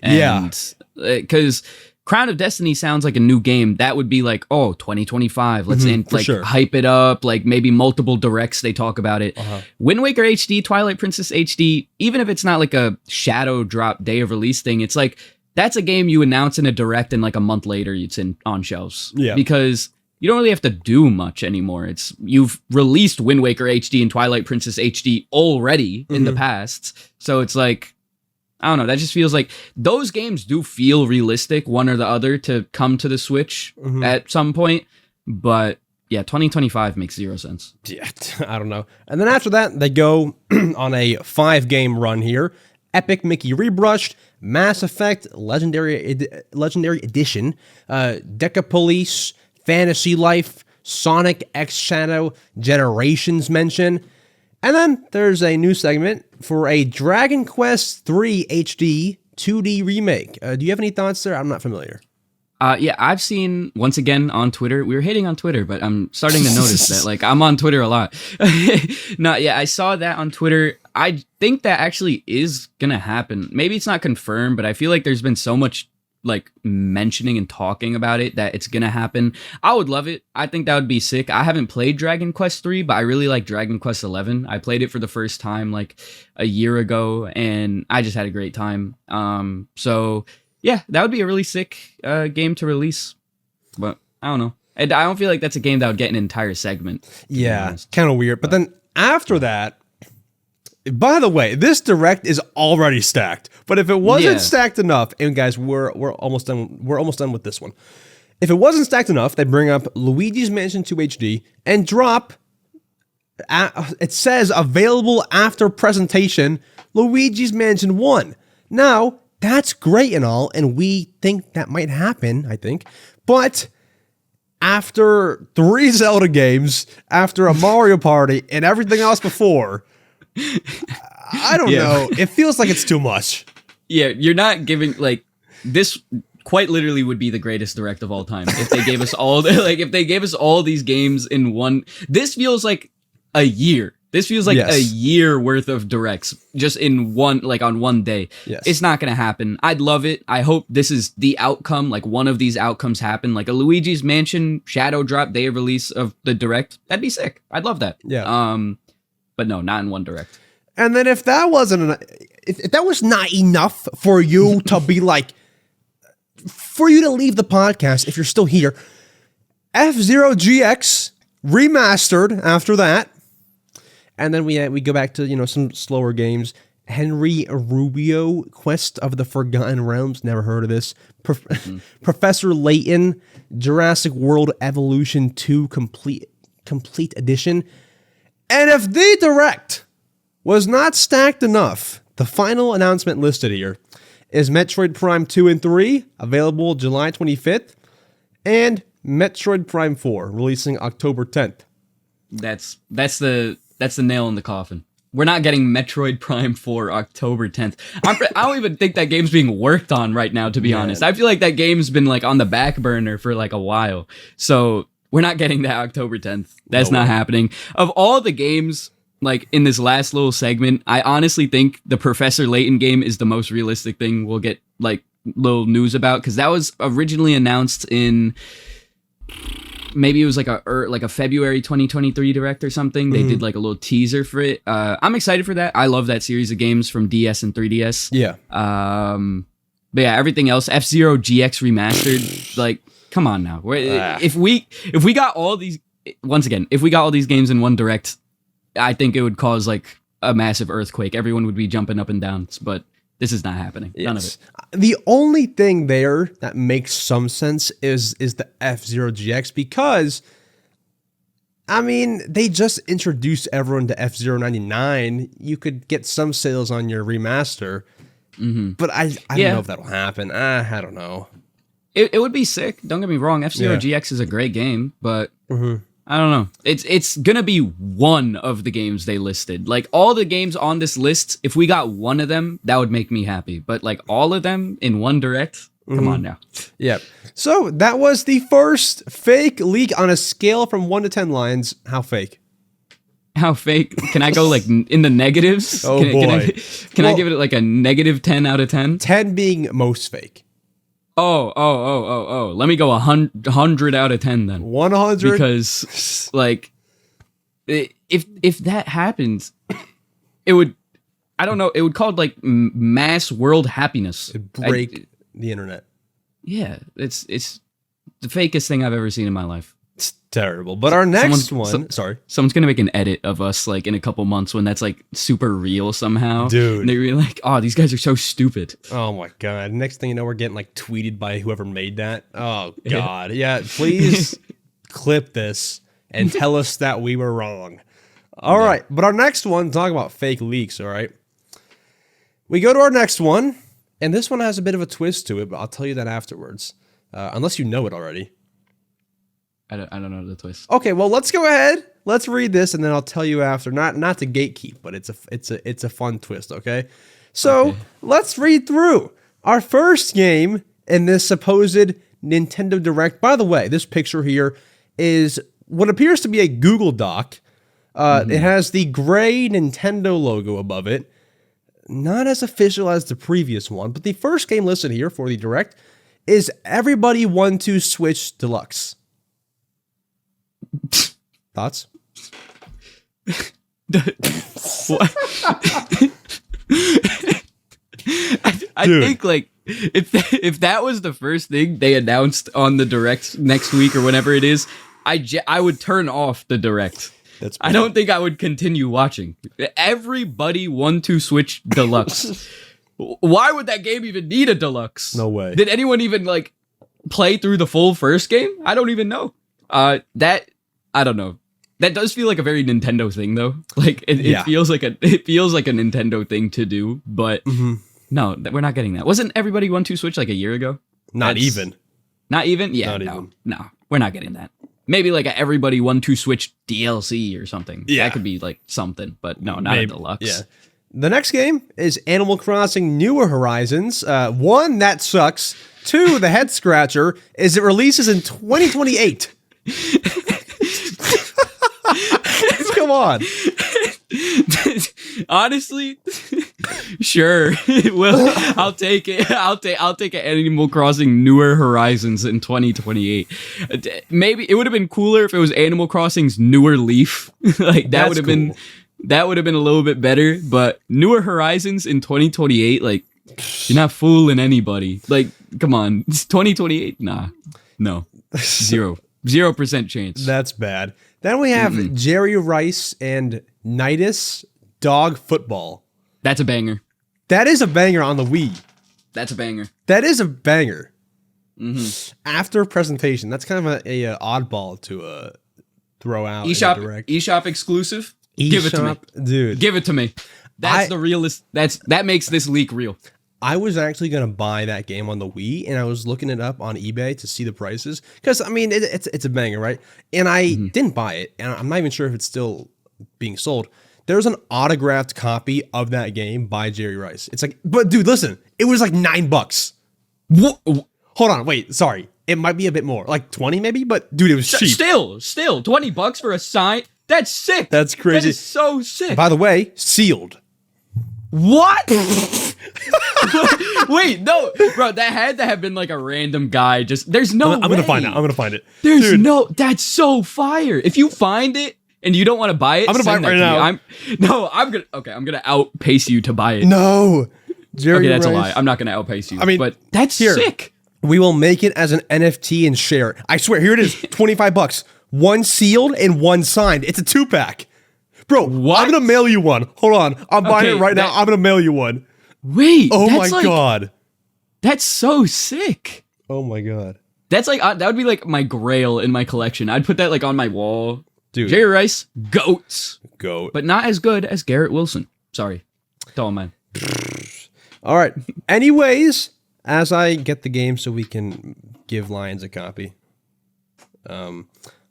Because Crown of Destiny sounds like a new game. That would be like, 2025. Let's hype it up. Like maybe multiple directs they talk about it. Wind Waker HD, Twilight Princess HD, even if it's not like a shadow drop day of release thing, it's like that's a game you announce in a direct and like a month later it's on shelves. Yeah, because you don't really have to do much anymore. You've released Wind Waker HD and Twilight Princess HD already in the past. So it's like, I don't know, that just feels like those games do feel realistic, one or the other, to come to the Switch at some point. But yeah, 2025 makes 0 sense. Yeah, I don't know. And then after that, they go on a 5-game run here. Epic Mickey Rebrushed, Mass Effect Legendary Edition, Deca Police, Fantasy Life, Sonic X Shadow Generations mention. And then there's a new segment for a Dragon Quest III HD 2D remake. Do you have any thoughts there? I'm not familiar. Yeah, I've seen, once again on Twitter, we were hating on Twitter, but I'm starting to notice that, like, I'm on Twitter a lot. I saw that on Twitter. I think that actually is gonna happen. Maybe it's not confirmed, but I feel like there's been so much like mentioning and talking about it that it's gonna happen. I would love it. I think that would be sick. I haven't played Dragon Quest 3, but I really like Dragon Quest 11. I played it for the first time like a year ago, and I just had a great time. So yeah, that would be a really sick game to release. But I don't know. And I don't feel like that's a game that would get an entire segment. Yeah, kind of weird. But then after that, by the way, this direct is already stacked. But if it wasn't stacked enough, and guys, we're almost done. We're almost done with this one. If it wasn't stacked enough, they bring up Luigi's Mansion 2 HD and drop. It says available after presentation. Luigi's Mansion 1. Now that's great and all, and we think that might happen. I think, but after 3 Zelda games, after a Mario Party, and everything else before. I don't know. It feels like it's too much. Yeah, you're not giving like this. Quite literally, would be the greatest direct of all time if they gave us all if they gave us all these games in one. This feels like a year. This feels like a year worth of directs just in one, like on one day. Yes. It's not gonna happen. I'd love it. I hope this is the outcome. Like one of these outcomes happen. Like a Luigi's Mansion shadow drop day of release of the direct. That'd be sick. I'd love that. Yeah. But no, not in one direct. And then if that wasn't, if that was not enough for you to be like, for you to leave the podcast if you're still here, F-Zero GX remastered after that. And then we go back to, some slower games. Henry Rubio, Quest of the Forgotten Realms. Never heard of this. Professor Layton, Jurassic World Evolution 2 Complete Edition. And if the direct was not stacked enough, the final announcement listed here is Metroid Prime 2 and 3, available July 25th, and Metroid Prime 4, releasing October 10th. That's the nail in the coffin. we're not getting Metroid Prime 4 October 10th. I don't even think that game's being worked on right now, to be honest. I feel like that game's been like on the back burner for like a while. So we're not getting that October 10th. That's not happening. Of all the games, like in this last little segment, I honestly think the Professor Layton game is the most realistic thing we'll get like little news about, because that was originally announced in... maybe it was like a February 2023 direct or something. They did like a little teaser for it. I'm excited for that. I love that series of games from DS and 3DS. Yeah. But yeah, everything else, F-Zero GX remastered. Like, come on now. If we got all these, once again, if we got all these games in one direct, I think it would cause like a massive earthquake. Everyone would be jumping up and down. But this is not happening. None of it. The only thing there that makes some sense is the F-Zero GX, because, I mean, they just introduced everyone to F-Zero 99. You could get some sales on your remaster, but I don't know if that'll happen. I don't know. It would be sick. Don't get me wrong. F-Zero GX is a great game, but... I don't know. It's gonna be one of the games they listed. Like all the games on this list, if we got one of them, that would make me happy. But like all of them in one direct, come on now. Yeah. So that was the first fake leak on a scale from 1 to 10 lines. How fake? How fake? Can I go like in the negatives? Oh boy. Can I give it like a negative 10 out of 10? 10 being most fake. Oh. Let me go 100 out of 10 then. 100? Because, like, if that happens, it would, I don't know, it would cause, like, mass world happiness. It'd break the internet. Yeah, it's the fakest thing I've ever seen in my life. It's terrible. But our next one... sorry. Someone's going to make an edit of us, like, in a couple months when that's, like, super real somehow. Dude. And they're really like, oh, these guys are so stupid. Oh, my God. Next thing you know, we're getting, like, tweeted by whoever made that. Oh, God. Yeah, please clip this and tell us that we were wrong. All right. But our next one, talk about fake leaks, all right? We go to our next one, and this one has a bit of a twist to it, but I'll tell you that afterwards. Unless you know it already. I don't know the twist. Okay, well, let's go ahead. Let's read this, and then I'll tell you after. Not to gatekeep, but it's a fun twist. Okay, so let's read through our first game in this supposed Nintendo Direct. By the way, this picture here is what appears to be a Google Doc. It has the gray Nintendo logo above it. Not as official as the previous one, but the first game listed here for the Direct is Everybody 1-2 Switch Deluxe. Thoughts? What? I think like if that was the first thing they announced on the Direct next week or whenever it is, I would turn off the Direct. I don't think I would continue watching. Everybody 1-2 Switch Deluxe. Why would that game even need a Deluxe? No way. Did anyone even like play through the full first game? I don't even know. I don't know. That does feel like a very Nintendo thing, though. Like it feels like a Nintendo thing to do. But no, we're not getting that. Wasn't Everybody 1-2 Switch like a year ago? Not even. Not even. Yeah. No, we're not getting that. Maybe like a Everybody 1-2 Switch DLC or something. Yeah, that could be like something. But no, not a deluxe. Yeah. The next game is Animal Crossing Newer Horizons. 1, that sucks. 2, the head scratcher is it releases in 2028. Come on. Honestly, sure. Well, I'll take it. I'll take an Animal Crossing Newer Horizons in 2028. Maybe it would have been cooler if it was Animal Crossing's Newer Leaf. Like that would have been a little bit better, but Newer Horizons in 2028, like you're not fooling anybody. Like, come on. It's 2028. Nah. No. 0% chance. That's bad. Then we have Jerry Rice and Nidus Dog Football. That's a banger. That is a banger on the Wii. That's a banger. That is a banger. After presentation, that's kind of a oddball to throw out. eShop exclusive. Give it to me, dude. Give it to me. That's the realist. That makes this leak real. I was actually going to buy that game on the Wii, and I was looking it up on eBay to see the prices. Because, I mean, it's a banger, right? And I didn't buy it, and I'm not even sure if it's still being sold. There's an autographed copy of that game by Jerry Rice. It's like, but dude, listen, it was like $9. What? Hold on, wait, sorry. It might be a bit more, like 20 maybe, but dude, it was cheap. Still, $20 for a sign. That's sick. That's crazy. That is so sick. By the way, sealed. What? Wait, no, bro, that had to have been like a random guy. There's no way. I'm gonna find it. There's no, that's so fire. If you find it and you don't want to buy it, I'm gonna buy it right now. I'm gonna outpace you to buy it. No, Jerry that's Rice. a lie. I'm not gonna outpace you. I mean, but that's sick. We will make it as an NFT and share it. I swear, here it is, $25. One sealed and one signed. It's a 2-pack. Bro, what? I'm gonna mail you one. Hold on, I'm buying it right now. I'm gonna mail you one. Wait. Oh my god. That's so sick. Oh my god. That's like that would be like my grail in my collection. I'd put that like on my wall. Dude. Jerry Rice, goats. Goat. But not as good as Garrett Wilson. Sorry. Tell him, man. All right. Anyways, as I get the game so we can give LaiyenZ a copy.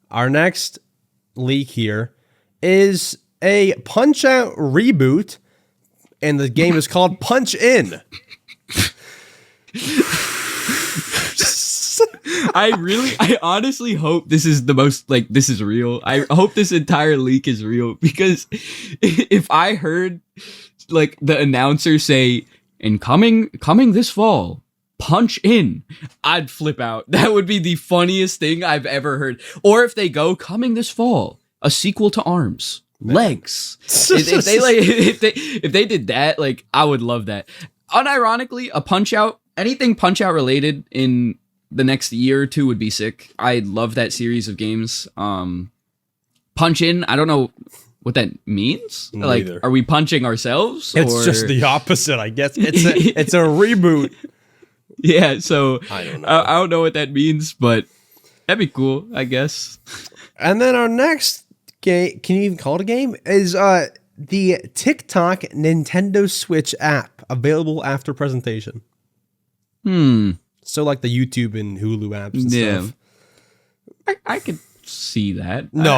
Our next leak here is a Punch-Out reboot, and the game is called Punch In. I honestly hope this is the most, like, this is real. I hope this entire leak is real, because if I heard, like, the announcer say, "And coming this fall, Punch In," I'd flip out. That would be the funniest thing I've ever heard. Or if they go, "Coming this fall, a sequel to Arms." Legs. if they did that, like, I would love that. Unironically, anything Punch Out related in the next year or two would be sick. I love that series of games. Punch In, I don't know what that means. Neither. Like, are we punching ourselves? It's just the opposite, I guess. It's a reboot. Yeah, so I don't know. I don't know what that means, but that'd be cool, I guess. And then our next game, can you even call it a game, is the TikTok Nintendo Switch app, available after presentation. So like the YouTube and Hulu apps and stuff. I could see that. No.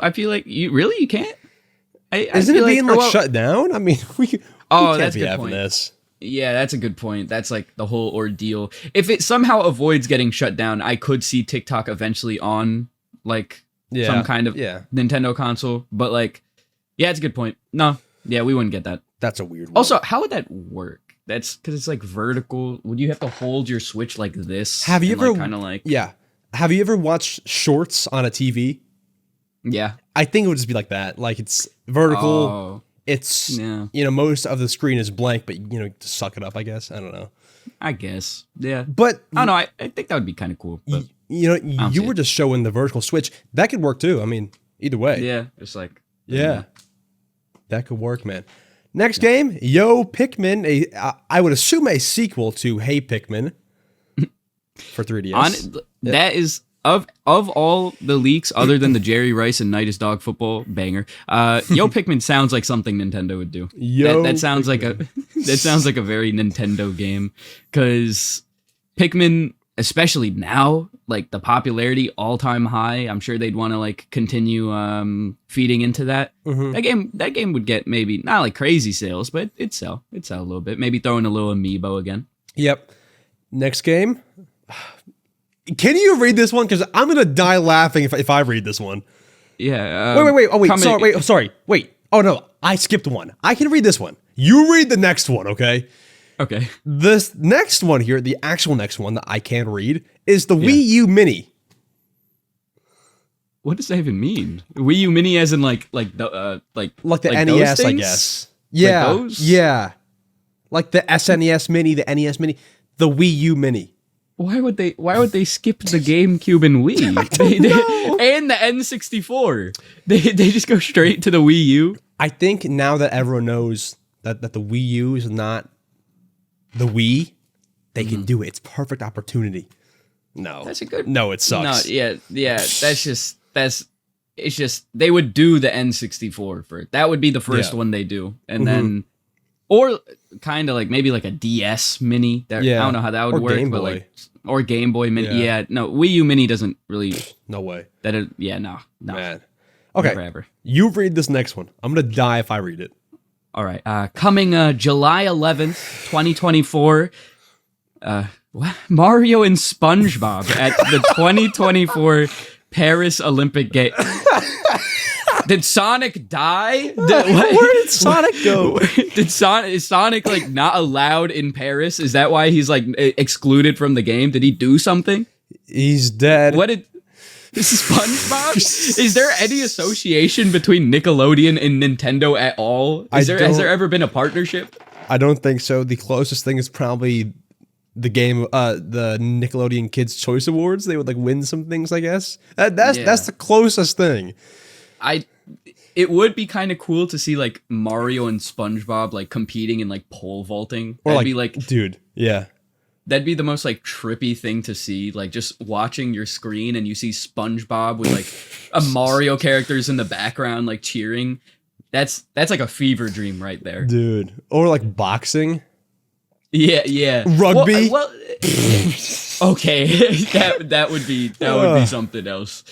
I feel like you can't. Isn't it being shut down? I mean, we can't that's be a good having point. this. Yeah, that's a good point. That's like the whole ordeal. If it somehow avoids getting shut down, I could see TikTok eventually on like some kind of Nintendo console. But like, yeah, it's a good point. No, yeah, we wouldn't get that. That's a weird one. Also, how would that work? That's because it's like vertical. Would you have to hold your Switch like this? Have you ever kind of like? Yeah. Have you ever watched shorts on a TV? Yeah. I think it would just be like that. Like, it's vertical. Oh. It's, most of the screen is blank, but, to suck it up, I guess. I don't know. I guess. Yeah. But I don't know. I think that would be kind of cool. But you were just showing the vertical switch. That could work too. I mean, either way. Yeah. It's like. Yeah. That could work, man. Next game, Yo Pikmin. I would assume a sequel to Hey Pikmin for 3DS. That is of all the leaks, other than the Jerry Rice and Night is Dog Football banger. Yo Pikmin sounds like something Nintendo would do. That sounds like a very Nintendo game, because Pikmin, especially now, like the popularity all-time high, I'm sure they'd want to like continue feeding into that. That game would get maybe not like crazy sales, but it'd sell a little bit. Maybe throw in a little amiibo again. Yep. Next game. Can you read this one? Because I'm gonna die laughing if I read this one. Yeah. Wait. Oh wait. Sorry. Wait. Oh no, I skipped one. I can read this one. You read the next one, okay? Okay. This next one here, the actual next one that I can read, is the Wii U Mini. What does that even mean? Wii U Mini, as in like the NES, I guess. Yeah. Like those? Yeah. Like the SNES Mini, the NES Mini, the Wii U Mini. Why would they skip the GameCube and Wii? And the N64? They just go straight to the Wii U? I think now that everyone knows that the Wii U is not the Wii, they can do it. It's perfect opportunity. No. That's a good... No, it sucks. No, yeah. It's just they would do the N64 for it. That would be the first one they do. And then... Or kind of like maybe like a DS Mini. I don't know how that would work. But like, or Game Boy Mini. Yeah. No, Wii U Mini doesn't really... No way. No. Man. Okay. Never ever. You read this next one. I'm going to die if I read it. All right. Coming July 11th, 2024. What? Mario and SpongeBob at the 2024 Paris Olympic Games. Did Sonic die? Where did Sonic go? Is Sonic like not allowed in Paris? Is that why he's like excluded from the game? Did he do something? He's dead. What did this is SpongeBob? Is there any association between Nickelodeon and Nintendo at all? Has there ever been a partnership? I don't think so. The closest thing is probably the game, the Nickelodeon Kids Choice Awards. They would like win some things, I guess. That's the closest thing. It would be kind of cool to see like Mario and SpongeBob like competing in like pole vaulting. Or That'd be like, dude, yeah. That'd be the most like trippy thing to see. Like just watching your screen and you see SpongeBob with like a Mario characters in the background like cheering. That's like a fever dream right there, dude. Or like boxing. Yeah. Rugby. Well, okay, that would be something else.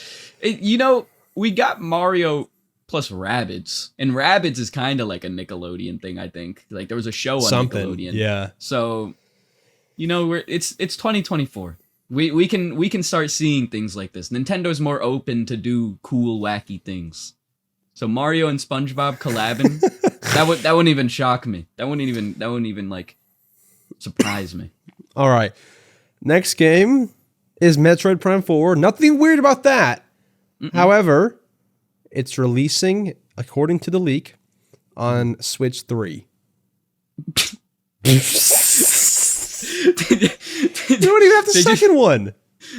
We got Mario plus Rabbids, and Rabbids is kind of like a Nickelodeon thing. I think like there was a show on Nickelodeon. Yeah. So, it's 2024. We can start seeing things like this. Nintendo's more open to do cool, wacky things. So Mario and SpongeBob collabing, that wouldn't even shock me. That wouldn't even like surprise me. All right. Next game is Metroid Prime 4. Nothing weird about that. Mm-mm. However, it's releasing, according to the leak, on Switch 3. You don't even have the second one.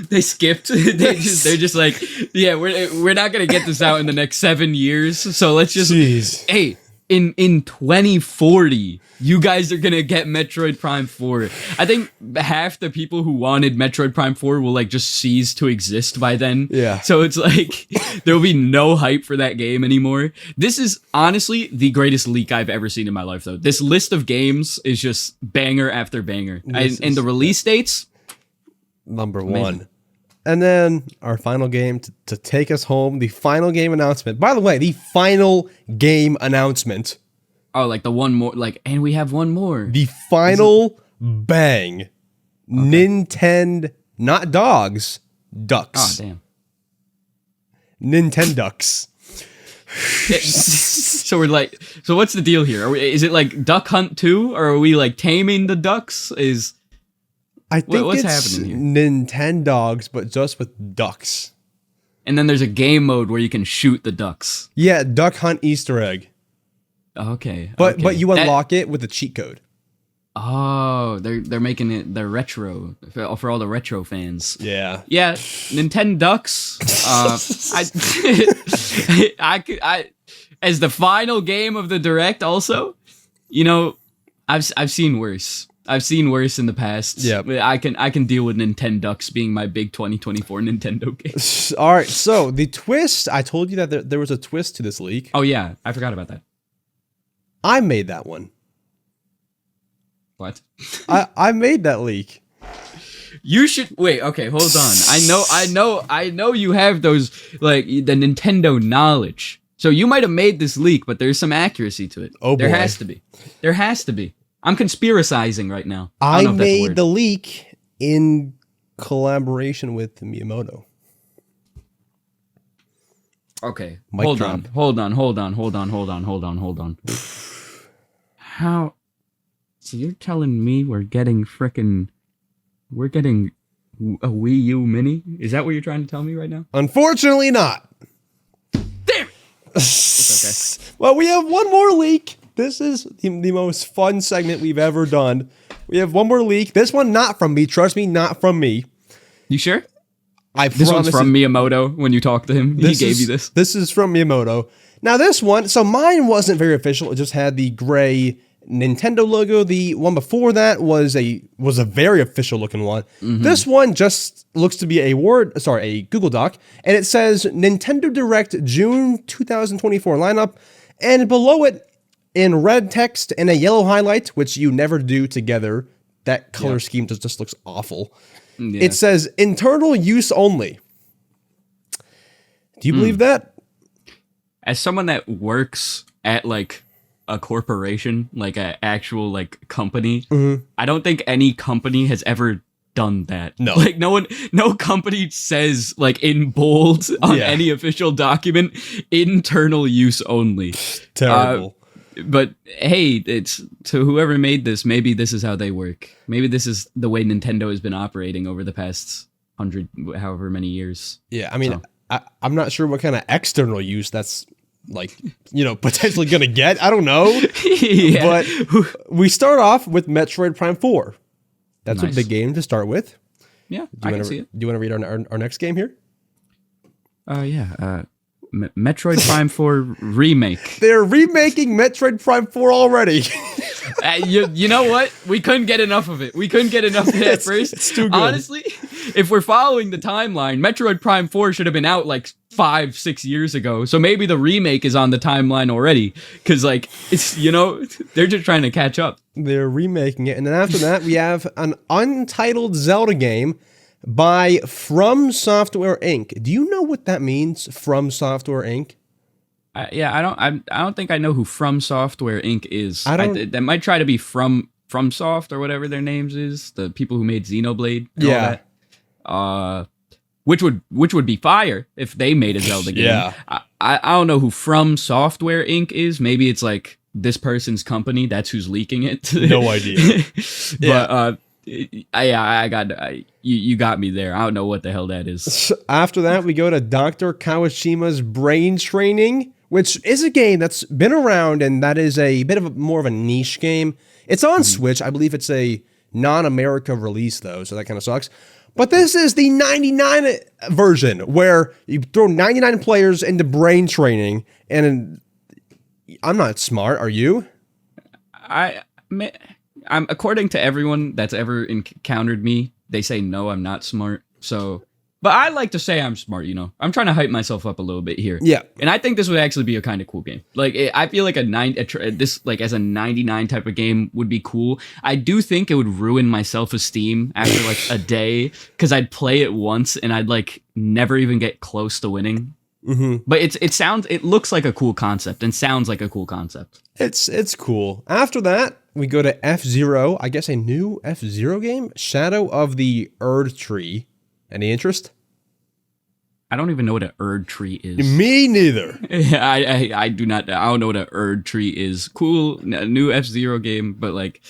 They skipped. They're just like, yeah, we're not gonna get this out in the next 7 years. So let's just, hey, in 2040, you guys are gonna get Metroid Prime 4. I think half the people who wanted Metroid Prime 4 will like just cease to exist by then. Yeah. So it's like there will be no hype for that game anymore. This is honestly the greatest leak I've ever seen in my life, though. This list of games is just banger after banger, and the release dates. Number one. And then our final game to take us home, the final game announcement. By the way, the final game announcement. Oh, like the one more, and we have one more. The final bang. Okay. Nintendo, not dogs, ducks. Oh, damn. Nintenducks. So we're like, so what's the deal here? Is it like Duck Hunt 2, or are we like taming the ducks? I think what's it's happening here? Nintendogs, but just with ducks. And then there's a game mode where you can shoot the ducks. Yeah, Duck Hunt Easter egg. Okay. But you unlock it with a cheat code. Oh, they're making it the retro for all the retro fans. Yeah. Yeah, Nintenducks. I as the final game of the Direct also, I've seen worse. I've seen worse in the past. Yeah, I can deal with Nintenducks being my big 2024 Nintendo game. All right, so the twist. I told you that there was a twist to this leak. Oh yeah, I forgot about that. I made that one. What? I made that leak. You should wait. Okay, hold on. I know you have those like the Nintendo knowledge. So you might have made this leak, but there's some accuracy to it. Oh boy. There has to be. I'm conspiracizing right now. I made the leak in collaboration with Miyamoto. Okay. Mic Hold drop. on. How? So you're telling me we're getting a Wii U Mini? Is that what you're trying to tell me right now? Unfortunately not. Damn it! It's okay. Well, we have one more leak. This is the most fun segment we've ever done. We have one more leak. This one not from me. Trust me, not from me. You sure? This one's from Miyamoto when you talk to him. He gave you this. This is from Miyamoto. Now this one, so mine wasn't very official. It just had the gray Nintendo logo. The one before that was a very official looking one. Mm-hmm. This one just looks to be a Google Doc, and it says Nintendo Direct June 2024 lineup, and below it in red text and a yellow highlight, which you never do together. That color scheme just looks awful. Yeah. It says internal use only. Do you believe that? as someone that works at like a corporation, like an actual like company, I don't think any company has ever done that. No. Like no company says like in bold on any official document, internal use only. Terrible. But hey, it's to whoever made this, maybe this is how they work. Maybe this is the way Nintendo has been operating over the past however many years. Yeah, I mean, I'm not sure what kind of external use that's like, potentially gonna get. I don't know. But we start off with Metroid Prime 4. That's a big game to start with. Yeah, I can see it. Do you want to read our next game here? Metroid Prime 4 remake. They're remaking Metroid Prime 4 already. You know what? We couldn't get enough of it. We couldn't get enough of it at first. It's too good. Honestly, if we're following the timeline, Metroid Prime 4 should have been out like 5-6 years ago. So maybe the remake is on the timeline already. Because like, it's, they're just trying to catch up. They're remaking it. And then after that, we have an untitled Zelda game by From Software Inc. Do you know what that means, From Software Inc.? I don't think I know who From Software Inc. is. That might try to be FromSoft or whatever their names is, the people who made Xenoblade. And all that. Which would be fire if they made a Zelda game. Yeah. I don't know who From Software Inc. is. Maybe it's like this person's company. That's who's leaking it. No idea. But you got me there. I don't know what the hell that is. After that, we go to Dr. Kawashima's Brain Training, which is a game that's been around, and that is a bit of more of a niche game. It's on Switch. I believe it's a non-America release, though, so that kind of sucks. But this is the 99 version, where you throw 99 players into Brain Training, and I'm not smart. Are you? I'm according to everyone that's ever encountered me, they say no, I'm not smart. So, but I like to say I'm smart. I'm trying to hype myself up a little bit here. Yeah, and I think this would actually be a kind of cool game. Like, I feel like this like as a 99 type of game would be cool. I do think it would ruin my self-esteem after like a day because I'd play it once and I'd like never even get close to winning. But it looks like a cool concept and sounds like a cool concept. It's cool. After that, we go to F-Zero. I guess a new F-Zero game, Shadow of the Erd Tree. Any interest? I don't even know what an Erd Tree is. Me neither. I do not. I don't know what an Erd Tree is. Cool, a new F-Zero game, but like,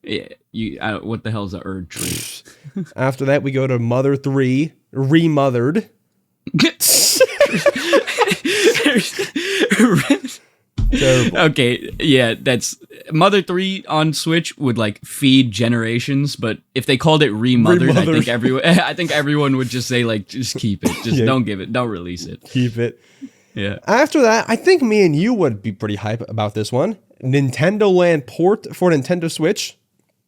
what the hell is an Erd Tree? After that, we go to Mother 3, Remothered. Terrible. Okay, yeah, that's Mother 3 on Switch would like feed generations, but if they called it Remothered, I think everyone would just say like, just keep it, just don't release it, keep it. Yeah. After that, I think me and you would be pretty hype about this one. Nintendo Land port for Nintendo Switch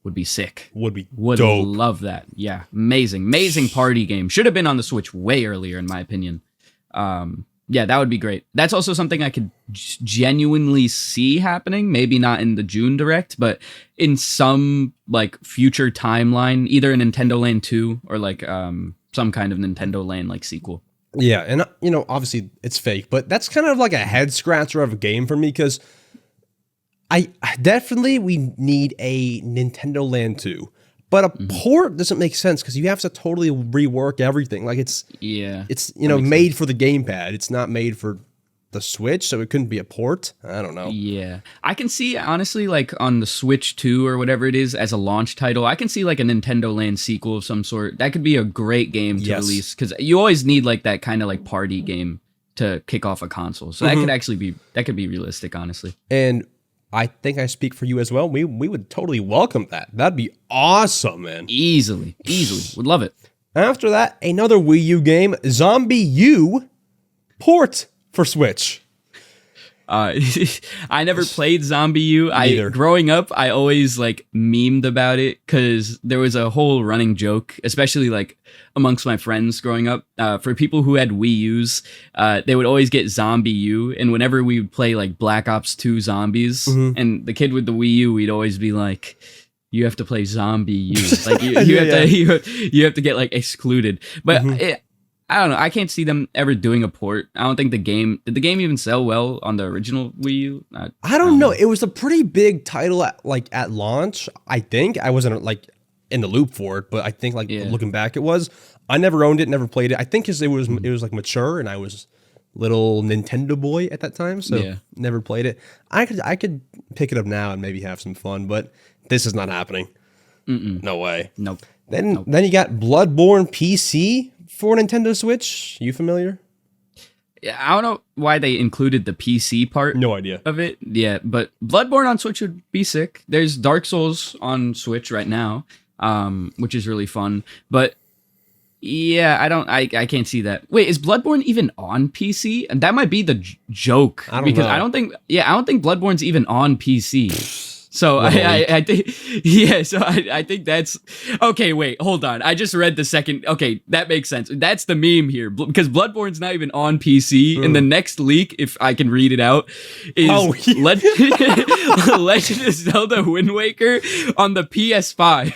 would be sick. Would dope. Love that. Yeah, amazing party game. Should have been on the Switch way earlier, in my opinion. Yeah, that would be great. That's also something I could genuinely see happening. Maybe not in the June Direct, but in some like future timeline, either a Nintendo Land 2 or like some kind of Nintendo Land like sequel. Yeah, and obviously it's fake, but that's kind of like a head scratcher of a game for me because we need a Nintendo Land 2. But a port doesn't make sense because you have to totally rework everything. Like it's made for the gamepad. It's not made for the Switch, so it couldn't be a port. I don't know. Yeah, I can see honestly like on the Switch 2 or whatever it is as a launch title. I can see like a Nintendo Land sequel of some sort. That could be a great game to release because you always need like that kind of like party game to kick off a console. So that could be realistic, honestly. And I think I speak for you as well. We would totally welcome that. That'd be awesome, man. Easily. Would love it. After that, another Wii U game, Zombie U port for Switch. I never played Zombie U. Neither. Growing up, I always like memed about it because there was a whole running joke, especially like amongst my friends growing up. For people who had Wii U's, they would always get Zombie U, and whenever we would play like Black Ops 2 Zombies, and the kid with the Wii U, we'd always be like, "You have to play Zombie U." Like you have to get like excluded. But I don't know. I can't see them ever doing a port. I don't think did the game even sell well on the original Wii U? I don't know. It was a pretty big title at launch. I think I wasn't like in the loop for it, but I think looking back, it was. I never owned it, never played it. I think because it was like mature, and I was little Nintendo boy at that time, so never played it. I could pick it up now and maybe have some fun, but this is not happening. No way. Nope. Then you got Bloodborne PC for Nintendo Switch. You familiar? Yeah, I don't know why they included the PC part. No idea of it. Yeah, but Bloodborne on Switch would be sick. There's Dark Souls on Switch right now, which is really fun. But yeah, I can't see that. Wait, is Bloodborne even on PC? And that might be the joke. I don't know. I don't think Bloodborne's even on PC. So I think, so I think that's, okay, wait, hold on. I just read the second, okay, that makes sense. That's the meme here, because Bloodborne's not even on PC, and the next leak, if I can read it out, is Legend of Zelda Wind Waker on the PS5.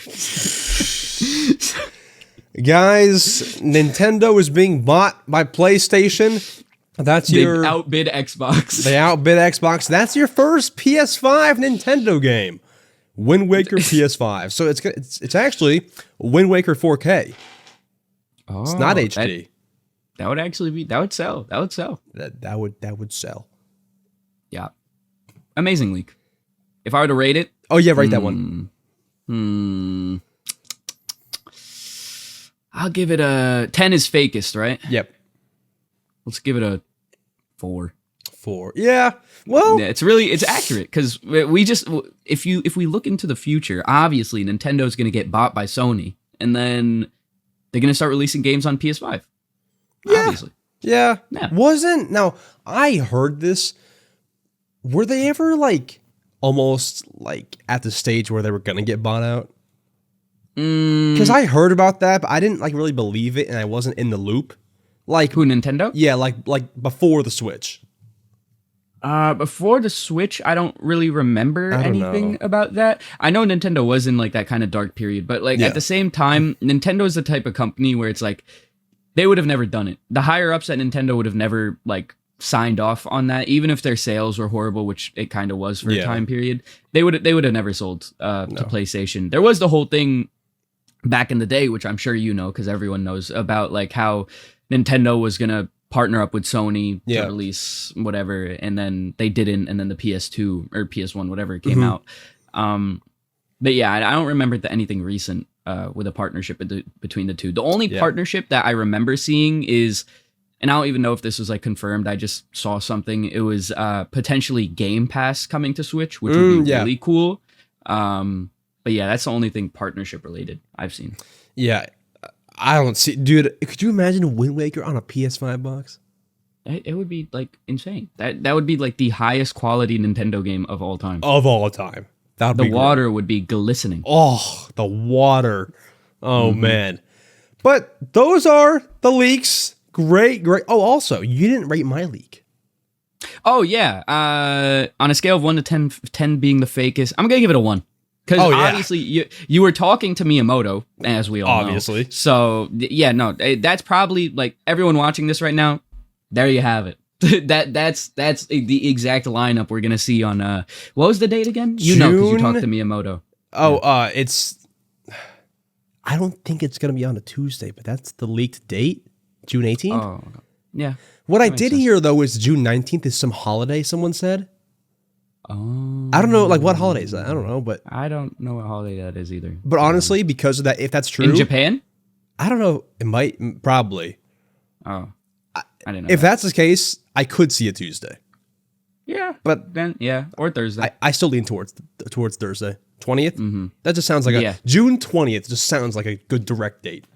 Guys, Nintendo is being bought by PlayStation. They outbid Xbox. They outbid Xbox. That's your first PS5 Nintendo game, Wind Waker PS5. So it's actually Wind Waker 4K. Oh, it's not HD. That would sell. That would sell. That would sell. Yeah, amazing leak. If I were to rate it, rate that one. I'll give it a 10. Is fakest, right? Yep. Let's give it a 4. Yeah. Well, yeah, it's accurate, because we just, if we look into the future, obviously Nintendo's going to get bought by Sony, and then they're going to start releasing games on PS5. Yeah. Obviously. Yeah. Now, I heard this. Were they ever almost at the stage where they were going to get bought out? Because I heard about that, but I didn't really believe it, and I wasn't in the loop. Who, Nintendo? Yeah, like before the Switch. Before the Switch, I don't really remember anything about that. I know Nintendo was in that kind of dark period, but at the same time, Nintendo is the type of company where it's they would have never done it. The higher ups at Nintendo would have never signed off on that, even if their sales were horrible, which it kind of was for a time period. They would have never sold to PlayStation. There was the whole thing back in the day, which I'm sure you know, because everyone knows about how Nintendo was going to partner up with Sony to release whatever, and then they didn't, and then the PS2 or PS1, whatever, came out. But yeah, I don't remember anything recent with a partnership between the two. The only partnership that I remember seeing is, and I don't even know if this was confirmed, I just saw something, it was potentially Game Pass coming to Switch, which would be really cool. But yeah, that's the only thing partnership related I've seen. Yeah. I don't see, dude. Could you imagine Wind Waker on a PS5 box? It would be insane. That would be the highest quality Nintendo game of all time. Of all time. The water would be glistening. Oh, the water. Oh man. But those are the leaks. Great. Oh, also, you didn't rate my leak. Oh yeah. On a scale of 1 to 10, 10 being the fakest, I'm gonna give it a 1. Because obviously you were talking to Miyamoto, as we all know. So yeah, no, that's probably everyone watching this right now. There you have it. that's the exact lineup we're gonna see on what was the date again? You know, because you talked to Miyamoto. It's. I don't think it's gonna be on a Tuesday, but that's the leaked date, June 18th. Oh, yeah. What I did hear though is June 19th is some holiday. Someone said. Oh. I don't know, what holiday is that? I don't know, but I don't know what holiday that is either. But honestly, because of that, if that's true, in Japan, I don't know. It might probably. Oh, I didn't know. If that's the case, I could see a Tuesday. Yeah, but then or Thursday. I still lean towards Thursday, 20th. That just sounds like June 20th. Just sounds like a good direct date.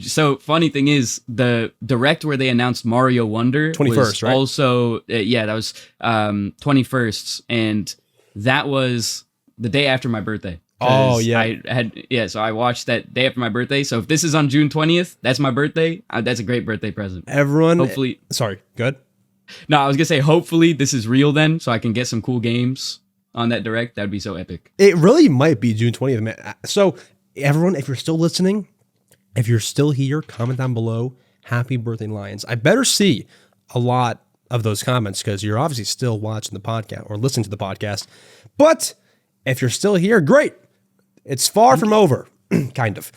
So funny thing is, the direct where they announced Mario Wonder 21st, was right? Also that was 21st, and that was the day after my birthday. Oh yeah, I had so I watched that day after my birthday. So if this is on June 20th, that's my birthday. That's a great birthday present. Everyone, hopefully. Sorry, good. No, I was gonna say hopefully this is real then, so I can get some cool games on that direct. That'd be so epic. It really might be June 20th, man. So everyone, if you're still listening. If you're still here, comment down below Happy birthday, Lions. I better see a lot of those comments because you're obviously still watching the podcast or listening to the podcast. But if you're still here, great. It's far from over, kind of.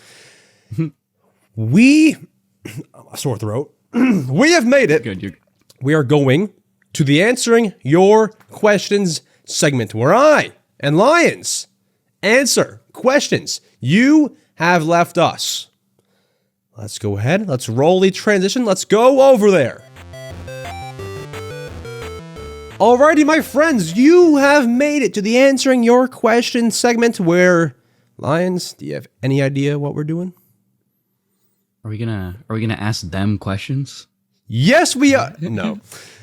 Sore throat. We have made it. Good. We are going to the Answering Your Questions segment where I and LaiyenZ answer questions you have left us. Let's go ahead. Let's roll the transition. Let's go over there. Alrighty, my friends, you have made it to the Answering Your Questions segment where, LaiyenZ, do you have any idea what we're doing? Are we gonna ask them questions? Yes, we are. No.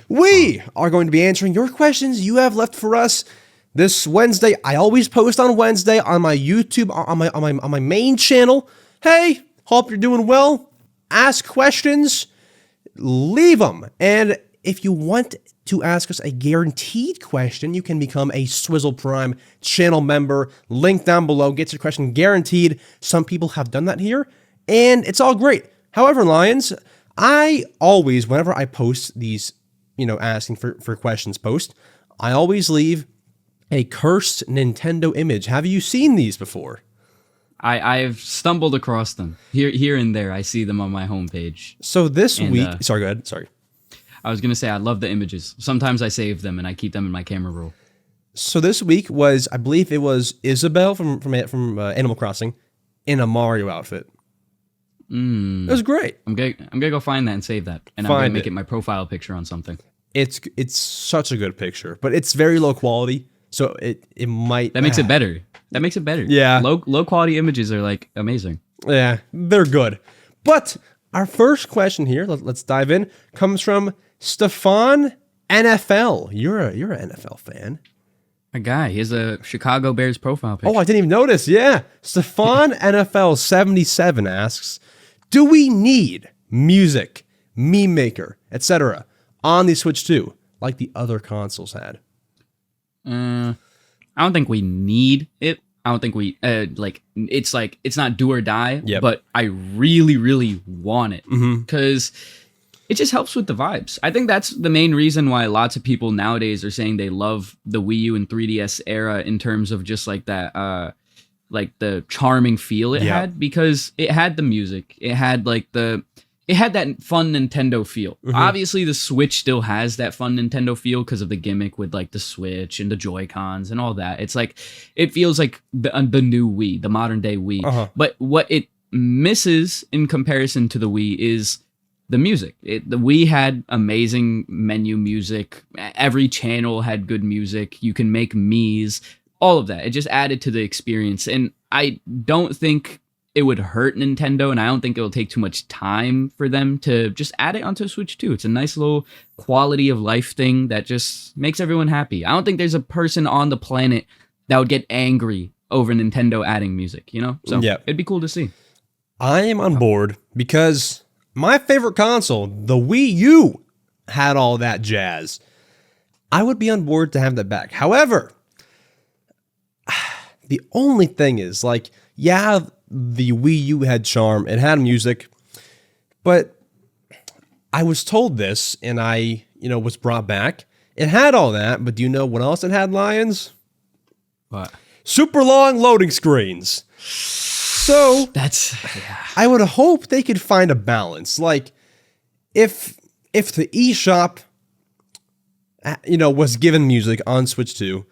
We are going to be answering your questions you have left for us this Wednesday. I always post on Wednesday on my YouTube, on my main channel. Hey, hope you're doing well. Ask questions, leave them. And if you want to ask us a guaranteed question, you can become a Swizzle Prime channel member. Link down below. Gets your question guaranteed. Some people have done that here, and it's all great. However, LaiyenZ, I always, whenever I post these, asking for questions post, I always leave a cursed Nintendo image. Have you seen these before? I've stumbled across them here and there. I see them on my homepage. So this week, sorry, go ahead. Sorry. I was gonna say I love the images. Sometimes I save them and I keep them in my camera roll. So this week was, I believe it was Isabelle from Animal Crossing in a Mario outfit. It was great. I'm gonna go find that and save that, and I'm gonna make it my profile picture on something. It's such a good picture, but it's very low quality, so it might makes it better. That makes it better. Yeah, low quality images are like amazing. Yeah, they're good. But our first question here, let's dive in, comes from Stefan NFL. You're an NFL fan. A guy. He has a Chicago Bears profile picture. Oh, I didn't even notice. Yeah, Stefan NFL 77 asks, do we need music, meme maker, etc. on the Switch 2 like the other consoles had? I don't think we need it. I don't think we it's not do or die. Yep. But I really, really want it because it just helps with the vibes. I think that's the main reason why lots of people nowadays are saying they love the Wii U and 3DS era in terms of just like that, like the charming feel it had, because it had the music, it had that fun Nintendo feel. Obviously, the Switch still has that fun Nintendo feel because of the gimmick with like the Switch and the Joy-Cons and all that. It's like, it feels like the new Wii, the modern day Wii. But what it misses in comparison to the Wii is the music. The Wii had amazing menu music. Every channel had good music. You can make Miis, all of that. It just added to the experience. And I don't think it would hurt Nintendo, and I don't think it'll take too much time for them to just add it onto Switch 2. It's a nice little quality of life thing that just makes everyone happy. I don't think there's a person on the planet that would get angry over Nintendo adding music, So it'd be cool to see. I am on board because my favorite console, the Wii U, had all that jazz. I would be on board to have that back. However, the only thing is, the Wii U had charm, it had music, but I was told this, and I, was brought back. It had all that, but do you know what else it had, LaiyenZ? What? Super long loading screens. So I would hope they could find a balance. Like, if the eShop, was given music on Switch 2,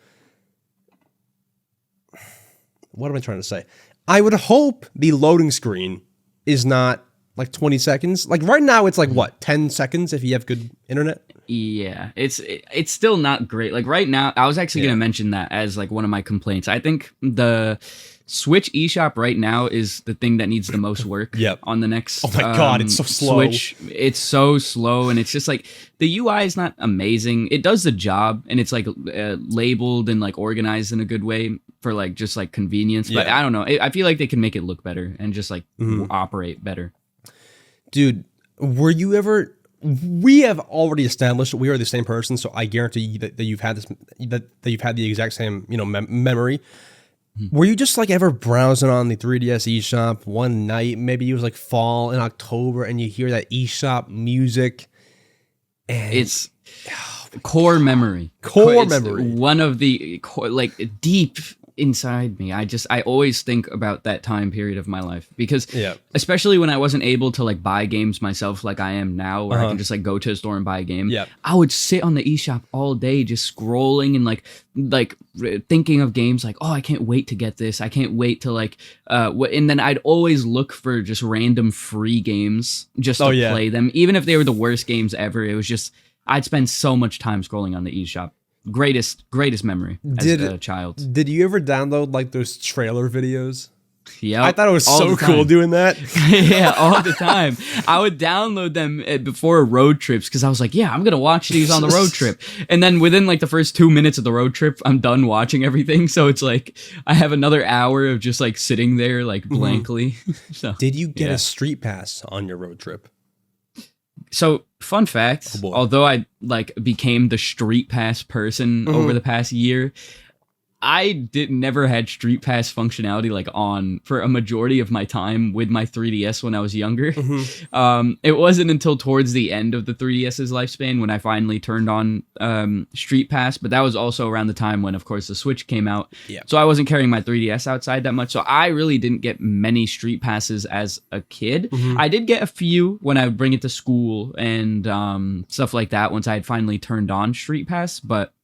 what am I trying to say? I would hope the loading screen is not like 20 seconds. Like right now, it's like what, 10 seconds if you have good internet? Yeah, it's still not great. Like right now, I was actually going to mention that as like one of my complaints. I think the Switch eShop right now is the thing that needs the most work on the next. Oh my God, it's so slow. Switch. It's so slow, and it's just like the UI is not amazing. It does the job, and it's like labeled and like organized in a good way for like just like convenience. But I don't know. I feel like they can make it look better and just like operate better. Dude, were you ever? We have already established that we are the same person, so I guarantee you that you've had this, that you've had the exact same, memory. Were you just like ever browsing on the 3DS eShop one night? Maybe it was like fall in October, and you hear that eShop music. And It's core memory. Core It's memory. One of the like deep inside me. I always think about that time period of my life because especially when I wasn't able to like buy games myself like I am now, where I can just like go to a store and buy a game. I would sit on the eShop all day just scrolling and like thinking of games like, oh, I can't wait to get this. I can't wait to like and then I'd always look for just random free games just to play them, even if they were the worst games ever. It was just I'd spend so much time scrolling on the eShop. Greatest memory as a child. Did you ever download like those trailer videos? Yeah, I thought it was so cool doing that. Yeah, all the time. I would download them before road trips because I was like, yeah, I'm gonna watch these on the road trip. And then within like the first 2 minutes of the road trip, I'm done watching everything. So it's like I have another hour of just like sitting there like blankly. So did you get a street pass on your road trip? So, fun fact, although I like became the Street Pass person over the past year, I never had Street Pass functionality like on for a majority of my time with my 3DS when I was younger. It wasn't until towards the end of the 3DS's lifespan when I finally turned on Street Pass, but that was also around the time when, of course, the Switch came out. So I wasn't carrying my 3DS outside that much, so I really didn't get many Street Passes as a kid. I did get a few when I would bring it to school and stuff like that once I had finally turned on Street Pass, but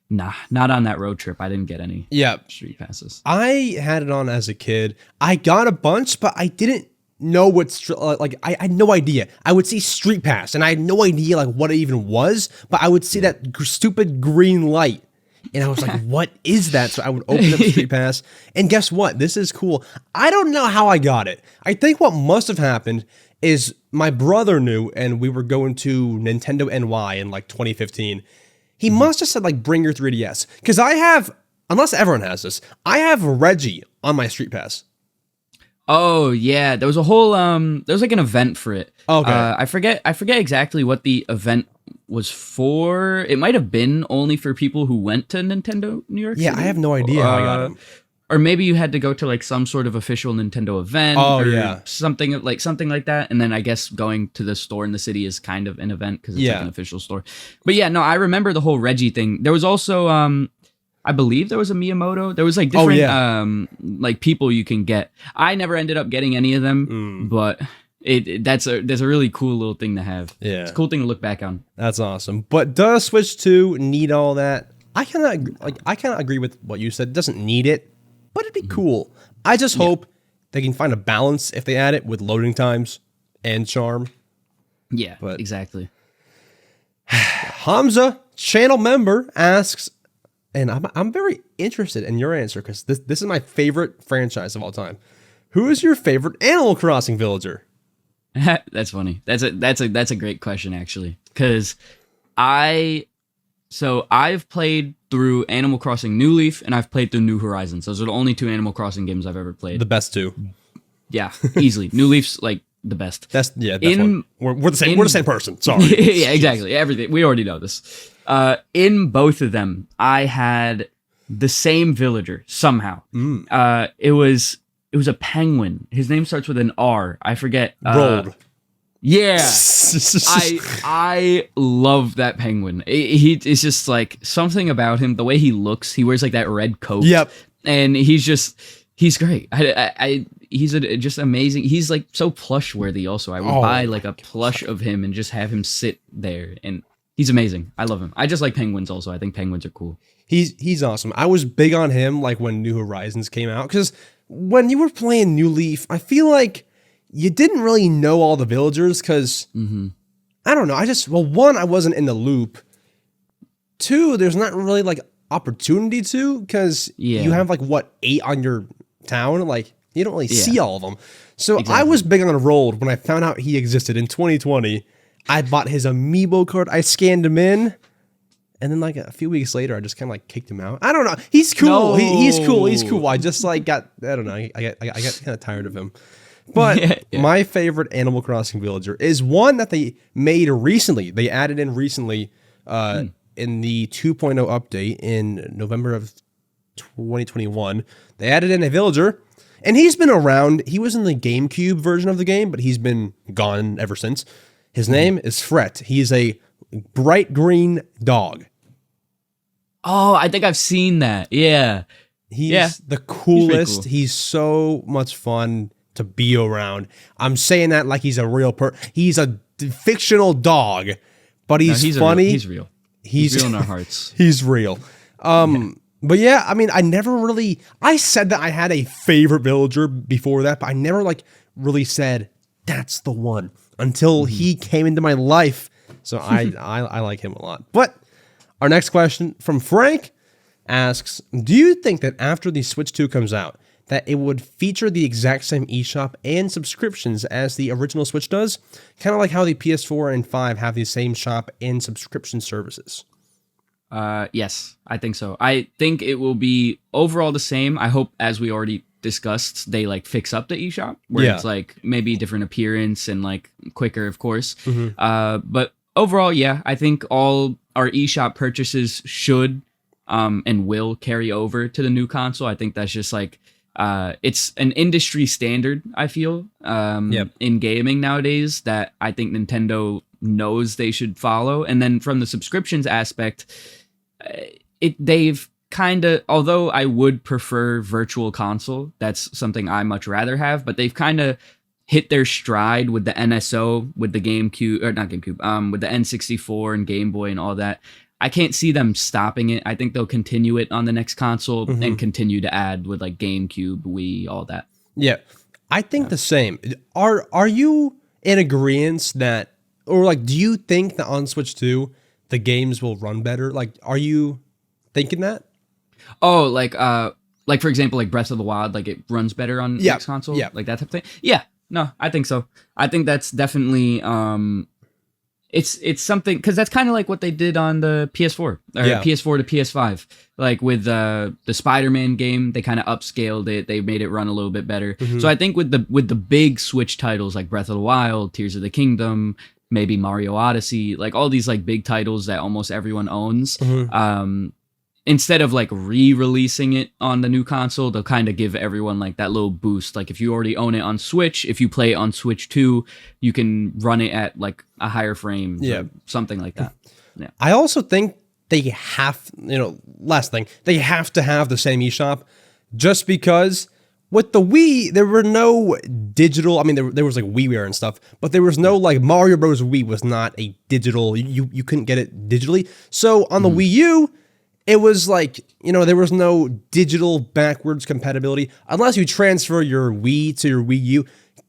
nah, not on that road trip. I didn't get any street passes. I had it on as a kid. I got a bunch, but I didn't know what, like, I had no idea. I would see Street Pass, and I had no idea, like, what it even was, but I would see that stupid green light, and I was like, what is that? So I would open up Street Pass, and guess what? This is cool. I don't know how I got it. I think what must have happened is my brother knew, and we were going to Nintendo NY in, like, 2015. He must have said, like, bring your 3DS. Because I have, unless everyone has this, I have Reggie on my Street Pass. Oh, yeah. There was a whole, there was like an event for it. Okay. I forget exactly what the event was for. It might have been only for people who went to Nintendo New York City. I have no idea how I got him. Or maybe you had to go to like some sort of official Nintendo event something like that. And then I guess going to the store in the city is kind of an event because it's like an official store. But yeah, no, I remember the whole Reggie thing. There was also, I believe there was a Miyamoto. There was like different like people you can get. I never ended up getting any of them, but that's a really cool little thing to have. Yeah. It's a cool thing to look back on. That's awesome. But does Switch 2 need all that? I cannot agree with what you said. It doesn't need it. But it'd be cool. I just hope they can find a balance if they add it with loading times and charm. Yeah, exactly. Hamza, channel member, asks, and I'm very interested in your answer because this is my favorite franchise of all time. Who is your favorite Animal Crossing villager? That's funny. That's a great question actually, because I've played through Animal Crossing New Leaf and I've played through New Horizons. Those are the only two Animal Crossing games I've ever played. The best two. Yeah, easily. New Leaf's like the best. That's we're the same. We're the same person. Sorry. Yeah, exactly. Everything. We already know this. In both of them, I had the same villager somehow. It was a penguin. His name starts with an R. I forget. Rolled. Yeah, I love that penguin. It's just like something about him. The way he looks, he wears like that red coat. Yep, and he's great. He's just amazing. He's like so plush worthy. Also, I would buy like a plush of him and just have him sit there. And he's amazing. I love him. I just like penguins. Also, I think penguins are cool. He's awesome. I was big on him like when New Horizons came out because when you were playing New Leaf, I feel like you didn't really know all the villagers because, I don't know, one, I wasn't in the loop. Two, there's not really, like, opportunity to because you have, like, 8 on your town? Like, you don't really see all of them. So I was big on Rolled when I found out he existed in 2020. I bought his amiibo card. I scanned him in. And then, like, a few weeks later, I just kind of, like, kicked him out. I don't know. He's cool. No. He's cool. He's cool. I just, like, I don't know. I got kind of tired of him. But my favorite Animal Crossing villager is one that they made recently. They added in recently in the 2.0 update in November of 2021, they added in a villager, and he's been around. He was in the GameCube version of the game, but he's been gone ever since. His name is Fret. He's a bright green dog. Oh, I think I've seen that. Yeah. He's the coolest. Cool. He's so much fun to be around. I'm saying that like he's a real he's a fictional dog, but he's funny. He's real. He's real in our hearts. He's real. But yeah, I mean, I said that I had a favorite villager before that, but I never like really said that's the one until he came into my life. So I like him a lot. But our next question from Frank asks, do you think that after the Switch 2 comes out, that it would feature the exact same eShop and subscriptions as the original Switch does? Kind of like how the PS4 and 5 have the same shop and subscription services. Yes, I think so. I think it will be overall the same. I hope, as we already discussed, they like fix up the eShop where it's like maybe different appearance and like quicker, of course. But overall, yeah, I think all our eShop purchases should and will carry over to the new console. I think that's just like it's an industry standard, I feel, in gaming nowadays that I think Nintendo knows they should follow. And then from the subscriptions aspect, they've kind of, although I would prefer virtual console, that's something I much rather have, but they've kind of hit their stride with the NSO, with the GameCube, or not GameCube, with the N64 and Game Boy and all that. I can't see them stopping it. I think they'll continue it on the next console and continue to add with like GameCube, Wii, all that. Yeah, I think the same. Are you in agreement that, or like, do you think that on Switch 2 the games will run better? Like, are you thinking that? Oh, like for example, like Breath of the Wild, like it runs better on next console, like that type of thing. Yeah, no, I think so. I think that's definitely it's something, because that's kind of like what they did on the PS4 or PS4 to PS5. Like with the Spider-Man game, they kind of upscaled it. They made it run a little bit better. So I think with the big Switch titles like Breath of the Wild, Tears of the Kingdom, maybe Mario Odyssey, like all these like big titles that almost everyone owns, instead of like re-releasing it on the new console, they'll kind of give everyone like that little boost. Like if you already own it on Switch, if you play it on Switch 2, you can run it at like a higher frame, or something like that. Yeah. I also think they have, last thing, they have to have the same eShop, just because with the Wii, there were no digital, I mean, there was like WiiWare and stuff, but there was no like Mario Bros. Wii was not a digital, you couldn't get it digitally. So on the Wii U, it was like, there was no digital backwards compatibility. Unless you transfer your Wii to your Wii U,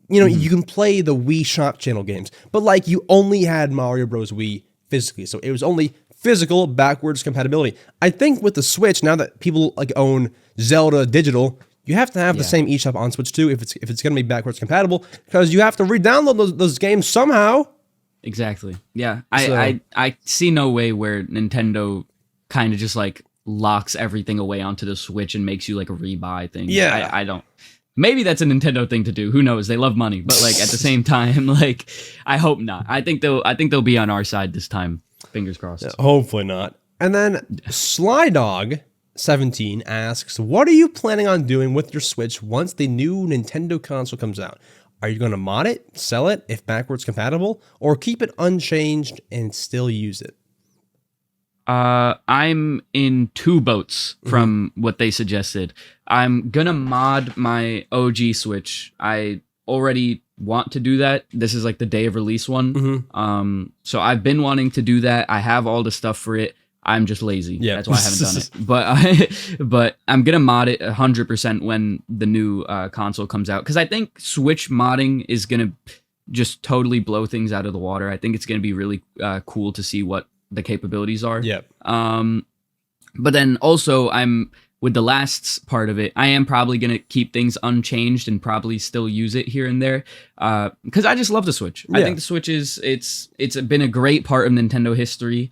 you can play the Wii Shop Channel games. But like, you only had Mario Bros. Wii physically. So it was only physical backwards compatibility. I think with the Switch, now that people like own Zelda digital, you have to have the same eShop on Switch 2 if it's going to be backwards compatible, because you have to re-download those games somehow. Exactly. Yeah. I see no way where Nintendo kind of just like locks everything away onto the Switch and makes you like rebuy things. Yeah. I don't. Maybe that's a Nintendo thing to do. Who knows? They love money, but like at the same time, like I hope not. I think they'll be on our side this time. Fingers crossed. Yeah, hopefully not. And then Slydog17 asks, what are you planning on doing with your Switch once the new Nintendo console comes out? Are you going to mod it, sell it if backwards compatible, or keep it unchanged and still use it? I'm in two boats from what they suggested. I'm gonna mod my OG Switch. I already want to do that. This is like the day of release one. So I've been wanting to do that. I have all the stuff for it. I'm just lazy. Yeah, that's why I haven't done it. But I'm gonna mod it 100% when the new console comes out, because I think Switch modding is gonna just totally blow things out of the water. I think it's gonna be really cool to see what the capabilities are. But then also I'm with the last part of it, I am probably going to keep things unchanged and probably still use it here and there, because I just love the Switch. I think the Switch it's been a great part of Nintendo history,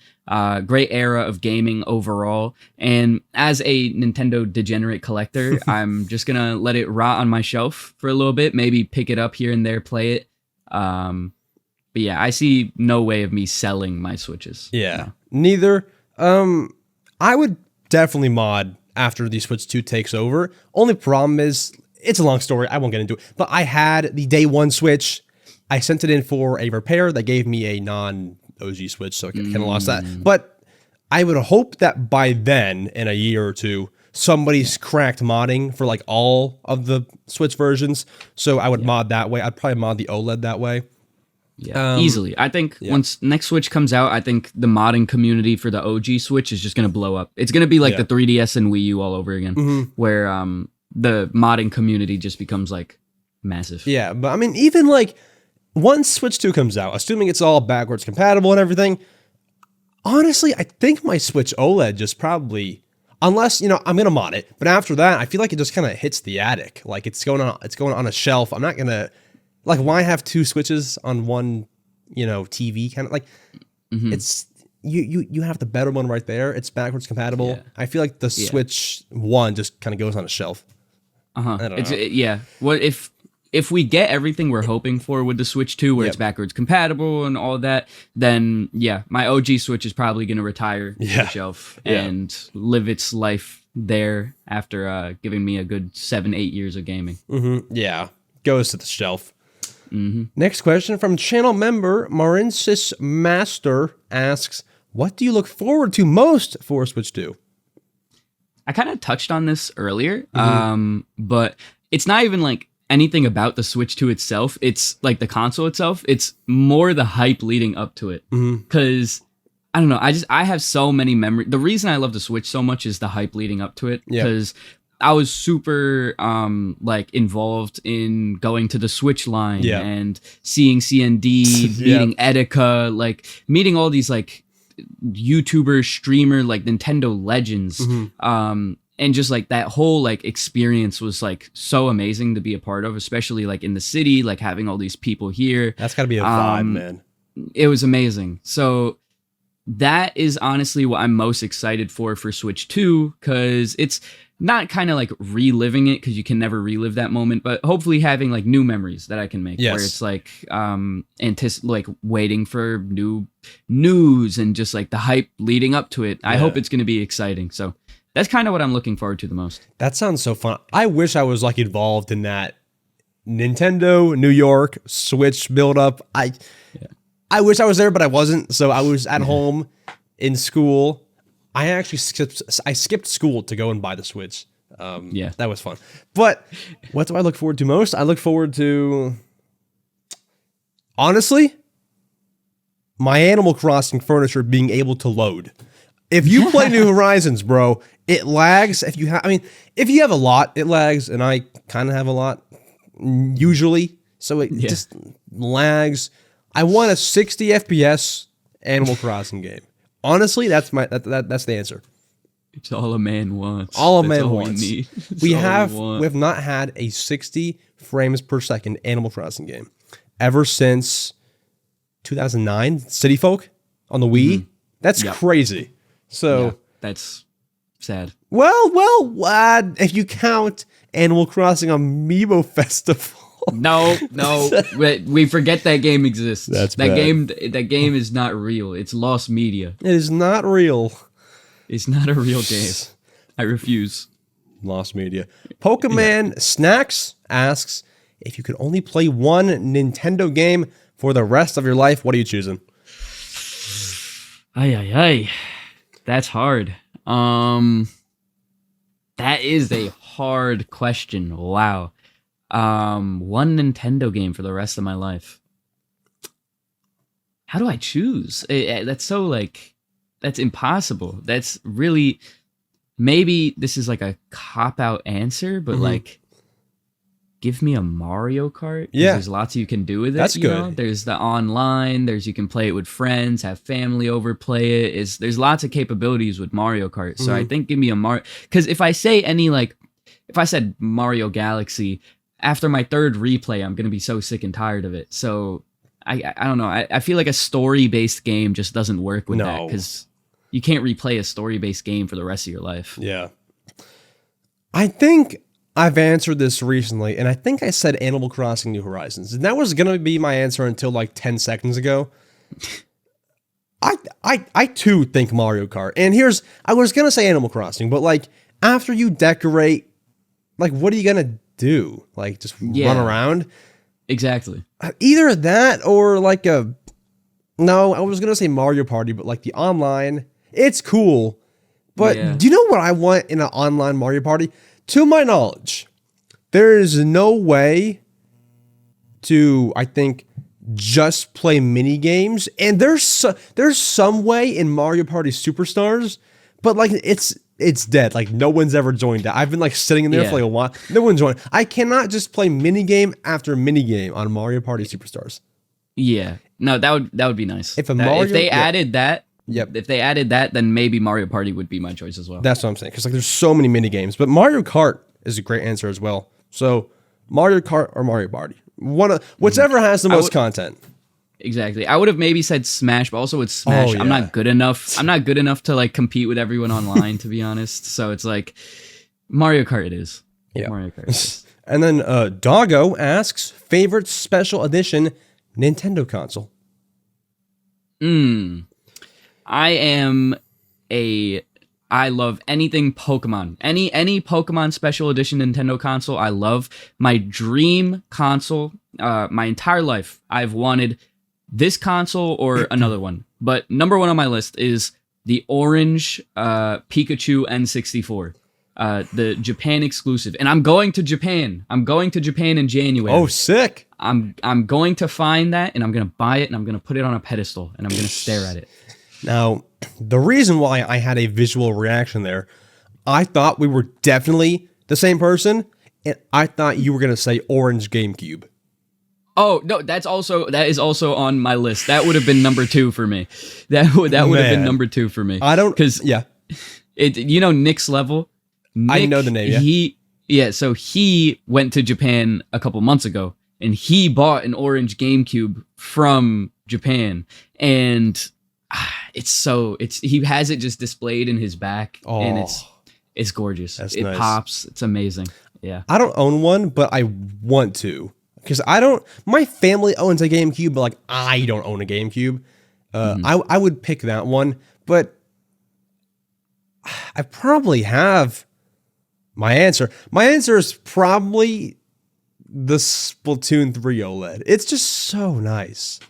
great era of gaming overall. And as a Nintendo degenerate collector, I'm just going to let it rot on my shelf for a little bit, maybe pick it up here and there, play it. But yeah, I see no way of me selling my Switches. Yeah, neither. I would definitely mod after the Switch 2 takes over. Only problem is, it's a long story. I won't get into it. But I had the day one Switch. I sent it in for a repair. That gave me a non-OG Switch, so I kind of lost that. But I would hope that by then, in a year or two, somebody's cracked modding for like all of the Switch versions. So I would mod that way. I'd probably mod the OLED that way. Yeah, easily. I think once next Switch comes out, I think the modding community for the OG Switch is just going to blow up. It's going to be like the 3DS and Wii U all over again, where the modding community just becomes like massive. Yeah, but I mean, even like once Switch 2 comes out, assuming it's all backwards compatible and everything, honestly, I think my Switch OLED just probably, unless, you know, I'm going to mod it, but after that, I feel like it just kind of hits the attic. Like it's going on a shelf. I'm not going to, like, why have two Switches on one, you know, TV kind of like it's you have the better one right there. It's backwards compatible. Yeah. I feel like the Switch 1 just kind of goes on a shelf. I don't know. Yeah. What if we get everything we're hoping for with the Switch 2, where it's backwards compatible and all that, then my OG Switch is probably going to retire to the shelf and live its life there after giving me a good 7-8 years of gaming. Yeah, goes to the shelf. Next question from channel member Marinsis Master asks, what do you look forward to most for Switch 2? I kind of touched on this earlier, but it's not even like anything about the Switch 2 itself. It's like the console itself. It's more the hype leading up to it. Because I don't know, I have so many memories. The reason I love the Switch so much is the hype leading up to it. Because I was super like involved in going to the Switch line and seeing CND, meeting Etika, like meeting all these like YouTuber, streamer, like Nintendo legends. And just like that whole like experience was like so amazing to be a part of, especially like in the city, like having all these people here. That's gotta be a vibe, man. It was amazing. So that is honestly what I'm most excited for Switch 2, because it's not kind of like reliving it, because you can never relive that moment, but hopefully having like new memories that I can make, where it's like like waiting for new news and just like the hype leading up to it. I hope it's going to be exciting. So that's kind of what I'm looking forward to the most. That sounds so fun. I wish I was like involved in that Nintendo New York Switch build up. I wish I was there, but I wasn't. So I was at home in school. I actually skipped school to go and buy the Switch. That was fun. But what do I look forward to most? I look forward to, honestly, my Animal Crossing furniture being able to load. If you play New Horizons, bro, it lags. If you have a lot, it lags, and I kind of have a lot usually, so it just lags. I want a 60 FPS Animal Crossing game. Honestly, that's the answer. It's all a man wants. All a man wants. We have not had a 60 frames per second Animal Crossing game ever since 2009 City Folk on the Wii. That's crazy. So that's sad. Well, if you count Animal Crossing Amiibo Festival. No, we forget that game exists. That game is not real. It's lost media. It is not real. It's not a real game. I refuse. Lost media. Pokemon Snacks asks, if you could only play one Nintendo game for the rest of your life, what are you choosing? Ay. That's hard. That is a hard question. Wow. One Nintendo game for the rest of my life. How do I choose? That's so like, that's impossible. That's really, maybe this is like a cop-out answer, but like, give me a Mario Kart. Yeah. There's lots you can do with it. That's good. Know? There's the online, you can play it with friends, have family over, play it. There's lots of capabilities with Mario Kart. So I think give me a Mario, because if I say if I said Mario Galaxy, after my third replay, I'm going to be so sick and tired of it. So I don't know. I feel like a story-based game just doesn't work with that, because you can't replay a story-based game for the rest of your life. Yeah. I think I've answered this recently, and I think I said Animal Crossing New Horizons, and that was going to be my answer until like 10 seconds ago. I too think Mario Kart. And I was going to say Animal Crossing, but like after you decorate, like, what are you gonna do? Like, just run around? Exactly. Either that or like no, I was gonna say Mario Party, but like the online, it's cool. But do you know what I want in an online Mario Party? To my knowledge, there is no way to, I think, just play mini games. And there's some way in Mario Party Superstars, but like it's dead. Like no one's ever joined that. I've been like sitting in there for like a while. No one joined. I cannot just play mini game after mini game on Mario Party Superstars. Yeah. No, that would be nice. If they added that, if they added that, then maybe Mario Party would be my choice as well. That's what I'm saying. Because like there's so many mini games, but Mario Kart is a great answer as well. So Mario Kart or Mario Party, whichever has the most content. Exactly. I would have maybe said Smash, but also with Smash, I'm not good enough. I'm not good enough to like compete with everyone online, to be honest. So it's like Mario Kart it is. Yeah. Mario Kart it is. And then Doggo asks, favorite special edition Nintendo console? I love anything Pokemon. Any Pokemon special edition Nintendo console, I love. My dream console, my entire life, I've wanted this console or another one. But number one on my list is the orange Pikachu N64. The Japan exclusive. And I'm going to Japan. I'm going to Japan in January. Oh, sick. I'm going to find that and I'm going to buy it and I'm going to put it on a pedestal and I'm going to stare at it. Now, the reason why I had a visual reaction there, I thought we were definitely the same person, and I thought you were going to say orange GameCube. Oh, no, that is also on my list. That would have been number 2 for me. That would have been number 2 for me. Nick's level. Nick, I know the name, so he went to Japan a couple months ago, and he bought an orange GameCube from Japan, and he has it just displayed in his back, and it's gorgeous. It nice. Pops. It's amazing. Yeah. I don't own one, but I want to, because my family owns a GameCube, but like I don't own a GameCube. I would pick that one, but I probably have my answer. My answer is probably the Splatoon 3 OLED. It's just so nice.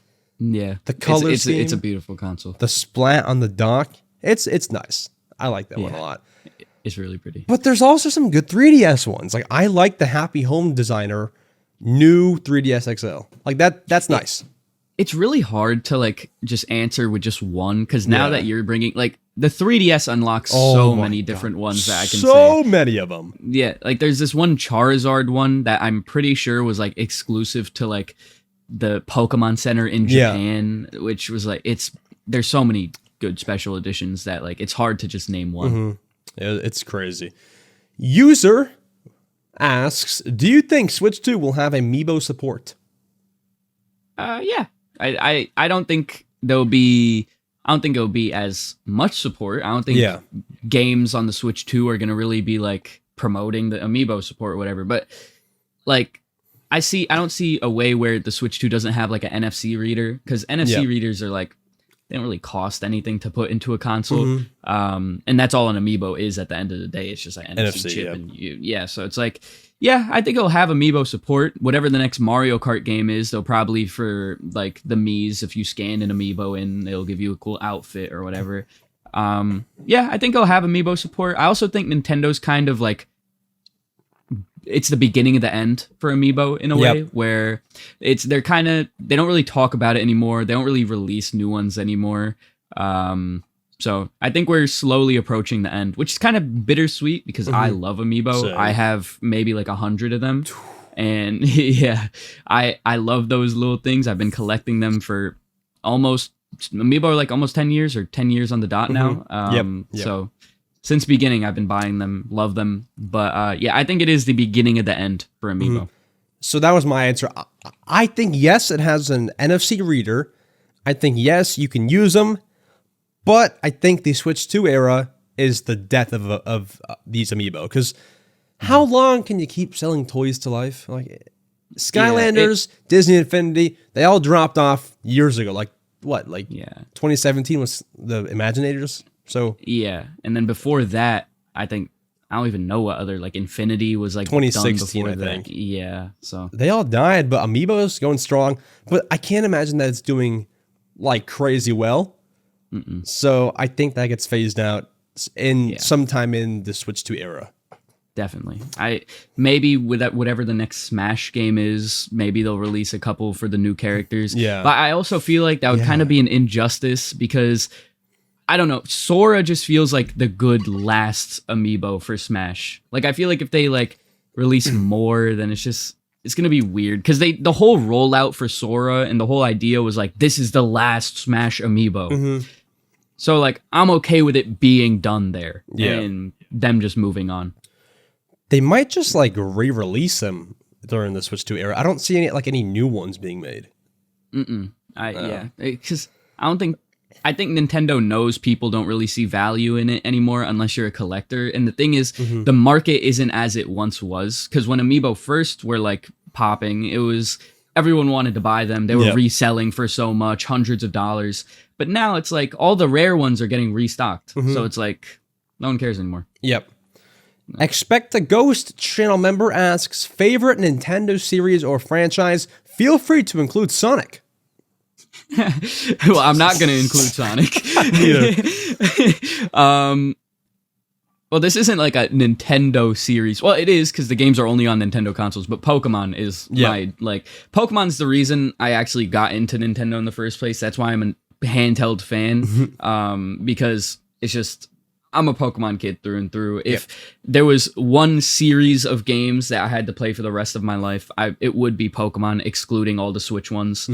Yeah, the color scheme, it's a beautiful console. The splat on the dock, it's nice. I like that one a lot. It's really pretty. But there's also some good 3DS ones. Like I like the Happy Home Designer new 3DS XL. Like that's nice. It's really hard to like just answer with just one, because now that you're bringing like the 3DS unlocks so many different ones that I can say. So many of them. Yeah, like there's this one Charizard one that I'm pretty sure was like exclusive to like the Pokemon Center in Japan, which was like there's so many good special editions that like it's hard to just name one. Mm-hmm. Yeah, it's crazy. User asks, do you think Switch 2 will have Amiibo support? Yeah. I don't think it'll be as much support. I don't think games on the Switch 2 are gonna really be like promoting the Amiibo support or whatever. But like I don't see a way where the Switch 2 doesn't have like an NFC reader, because NFC readers are like, they don't really cost anything to put into a console. And that's all an Amiibo is at the end of the day. It's just like NFC chip. And so it's like, I think it'll have Amiibo support. Whatever the next Mario Kart game is, they'll probably, for like the Miis, if you scan an Amiibo in, it'll give you a cool outfit or whatever. I think it'll have Amiibo support. I also think Nintendo's kind of like, it's the beginning of the end for Amiibo in a way, where they don't really talk about it anymore. They don't really release new ones anymore. So I think we're slowly approaching the end, which is kind of bittersweet because I love Amiibo. Same. I have maybe like 100 of them. And I love those little things. I've been collecting them for Amiibo are like almost 10 years or 10 years on the dot now. So since beginning, I've been buying them, love them. But I think it is the beginning of the end for Amiibo. So that was my answer. I think, yes, it has an NFC reader. I think, yes, you can use them. But I think the Switch 2 era is the death of these Amiibo. Because how long can you keep selling toys to life? Like Skylanders, Disney Infinity, they all dropped off years ago. Like what? 2017 was the Imaginators. So and then before that, I think I don't even know what other, like Infinity was like 2016, done before I think. that. Yeah, so They all died, but Amiibo's going strong. But I can't imagine that it's doing like crazy well. So I think that gets phased out in sometime in the Switch 2 era. Definitely. Maybe with that, whatever the next Smash game is, maybe they'll release a couple for the new characters. Yeah. But I also feel like that would kind of be an injustice because I don't know, Sora just feels like the good last amiibo for Smash. Like I feel like if they like release more, then it's gonna be weird because the whole rollout for Sora and the whole idea was like this is the last Smash amiibo. So like I'm okay with it being done there and them just moving on. They might just like re-release them during the Switch 2 era. I don't see any new ones being made. Yeah, because I think Nintendo knows people don't really see value in it anymore unless you're a collector. And the thing is, the market isn't as it once was. Because when Amiibo first were like popping, it was everyone wanted to buy them. They were reselling for so much, hundreds of dollars. But now it's like all the rare ones are getting restocked. So it's like no one cares anymore. Yep. Expect a Ghost channel member asks, favorite Nintendo series or franchise? Feel free to include Sonic. Well, I'm not going to include Sonic. Well, this isn't like a Nintendo series. Well, it is because the games are only on Nintendo consoles, but Pokemon is Pokemon's the reason I actually got into Nintendo in the first place. That's why I'm a handheld fan, because it's just, I'm a Pokemon kid through and through. If there was one series of games that I had to play for the rest of my life, it would be Pokemon, excluding all the Switch ones.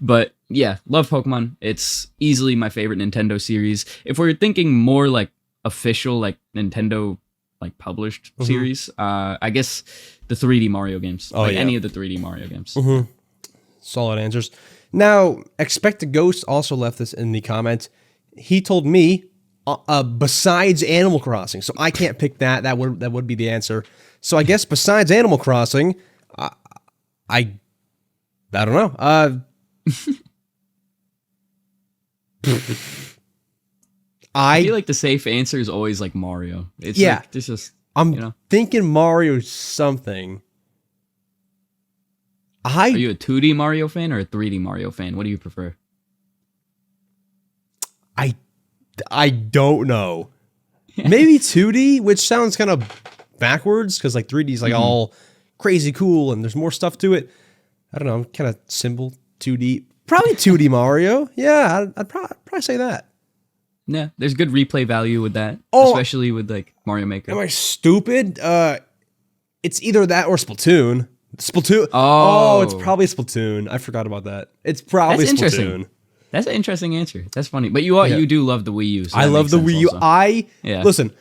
But yeah, love Pokemon. It's easily my favorite Nintendo series. If we're thinking more like official, like Nintendo like published series, I guess the 3D Mario games. Any of the 3D Mario games. Solid answers. Now, Expect a Ghost also left this in the comments. He told me, besides Animal Crossing, so I can't pick that. That would be the answer. So I guess besides Animal Crossing, I don't know. I feel like the safe answer is always like Mario. It's like, this just I'm thinking Mario something. Are you a 2D Mario fan or a 3D Mario fan? What do you prefer? I don't know. Maybe 2D, which sounds kind of backwards because like 3D is like all crazy cool and there's more stuff to it. I don't know. I'm kind of simple 2D. Probably 2D Mario. Yeah, I'd probably say that. Yeah, there's good replay value with that, especially with like Mario Maker. Am I stupid? It's either that or Splatoon. Splatoon. Oh, it's probably Splatoon. I forgot about that. It's probably Splatoon. That's an interesting answer. That's funny. But you do love the Wii U. So I love the Wii U. Listen,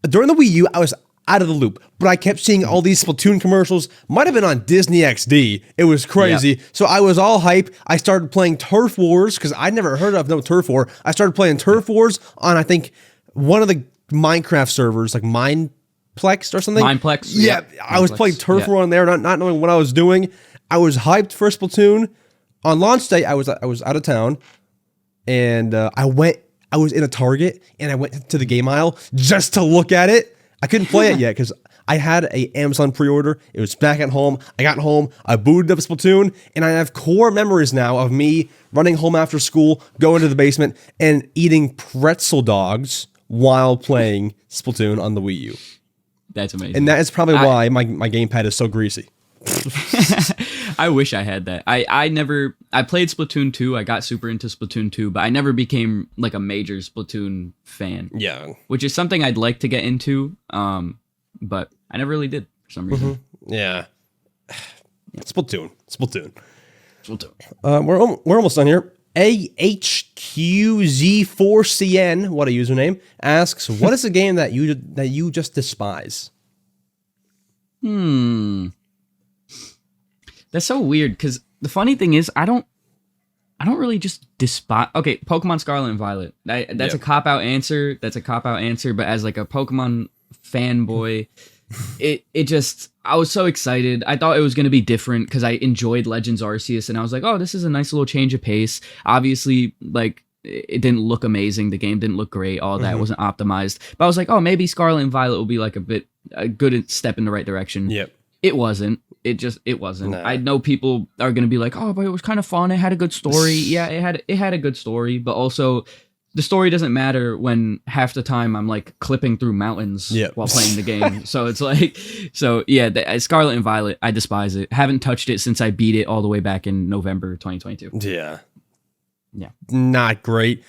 during the Wii U, I was out of the loop, but I kept seeing all these Splatoon commercials. Might have been on Disney XD. It was crazy. Yep. So I was all hype. I started playing Turf Wars because I'd never heard of no Turf War. I started playing Turf Wars on, I think, one of the Minecraft servers, like Mineplex or something. Mineplex. Yeah, I was playing Turf War on there, not knowing what I was doing. I was hyped for Splatoon. On launch day, I was out of town. And I was in a Target and I went to the game aisle just to look at it. I couldn't play it yet because I had a Amazon pre-order. It was back at home. I got home, I booted up Splatoon, and I have core memories now of me running home after school, going to the basement, and eating pretzel dogs while playing Splatoon on the Wii U. That's amazing. And that is probably why my gamepad is so greasy. I wish I had that. I played Splatoon 2. I got super into Splatoon 2, but I never became like a major Splatoon fan. Yeah. Which is something I'd like to get into, but I never really did for some reason. Yeah. Splatoon. We're almost done here. AHQZ4CN, what a username, asks, what is a game that you just despise? That's so weird because the funny thing is I don't really just despise. Okay, Pokemon Scarlet and Violet. That's a cop-out answer. But as like a Pokemon fanboy, it just, I was so excited. I thought it was going to be different because I enjoyed Legends Arceus and I was like, oh, this is a nice little change of pace. Obviously, like it didn't look amazing. The game didn't look great. All that wasn't optimized. But I was like, oh, maybe Scarlet and Violet will be like a good step in the right direction. Yep. It wasn't. It wasn't. No. I know people are gonna be like, oh, but it was kind of fun. It had a good story. Yeah, it had a good story, but also the story doesn't matter when half the time I'm like clipping through mountains while playing the game. So it's like, Scarlet and Violet, I despise it. Haven't touched it since I beat it all the way back in November 2022. Yeah. Yeah. Not great.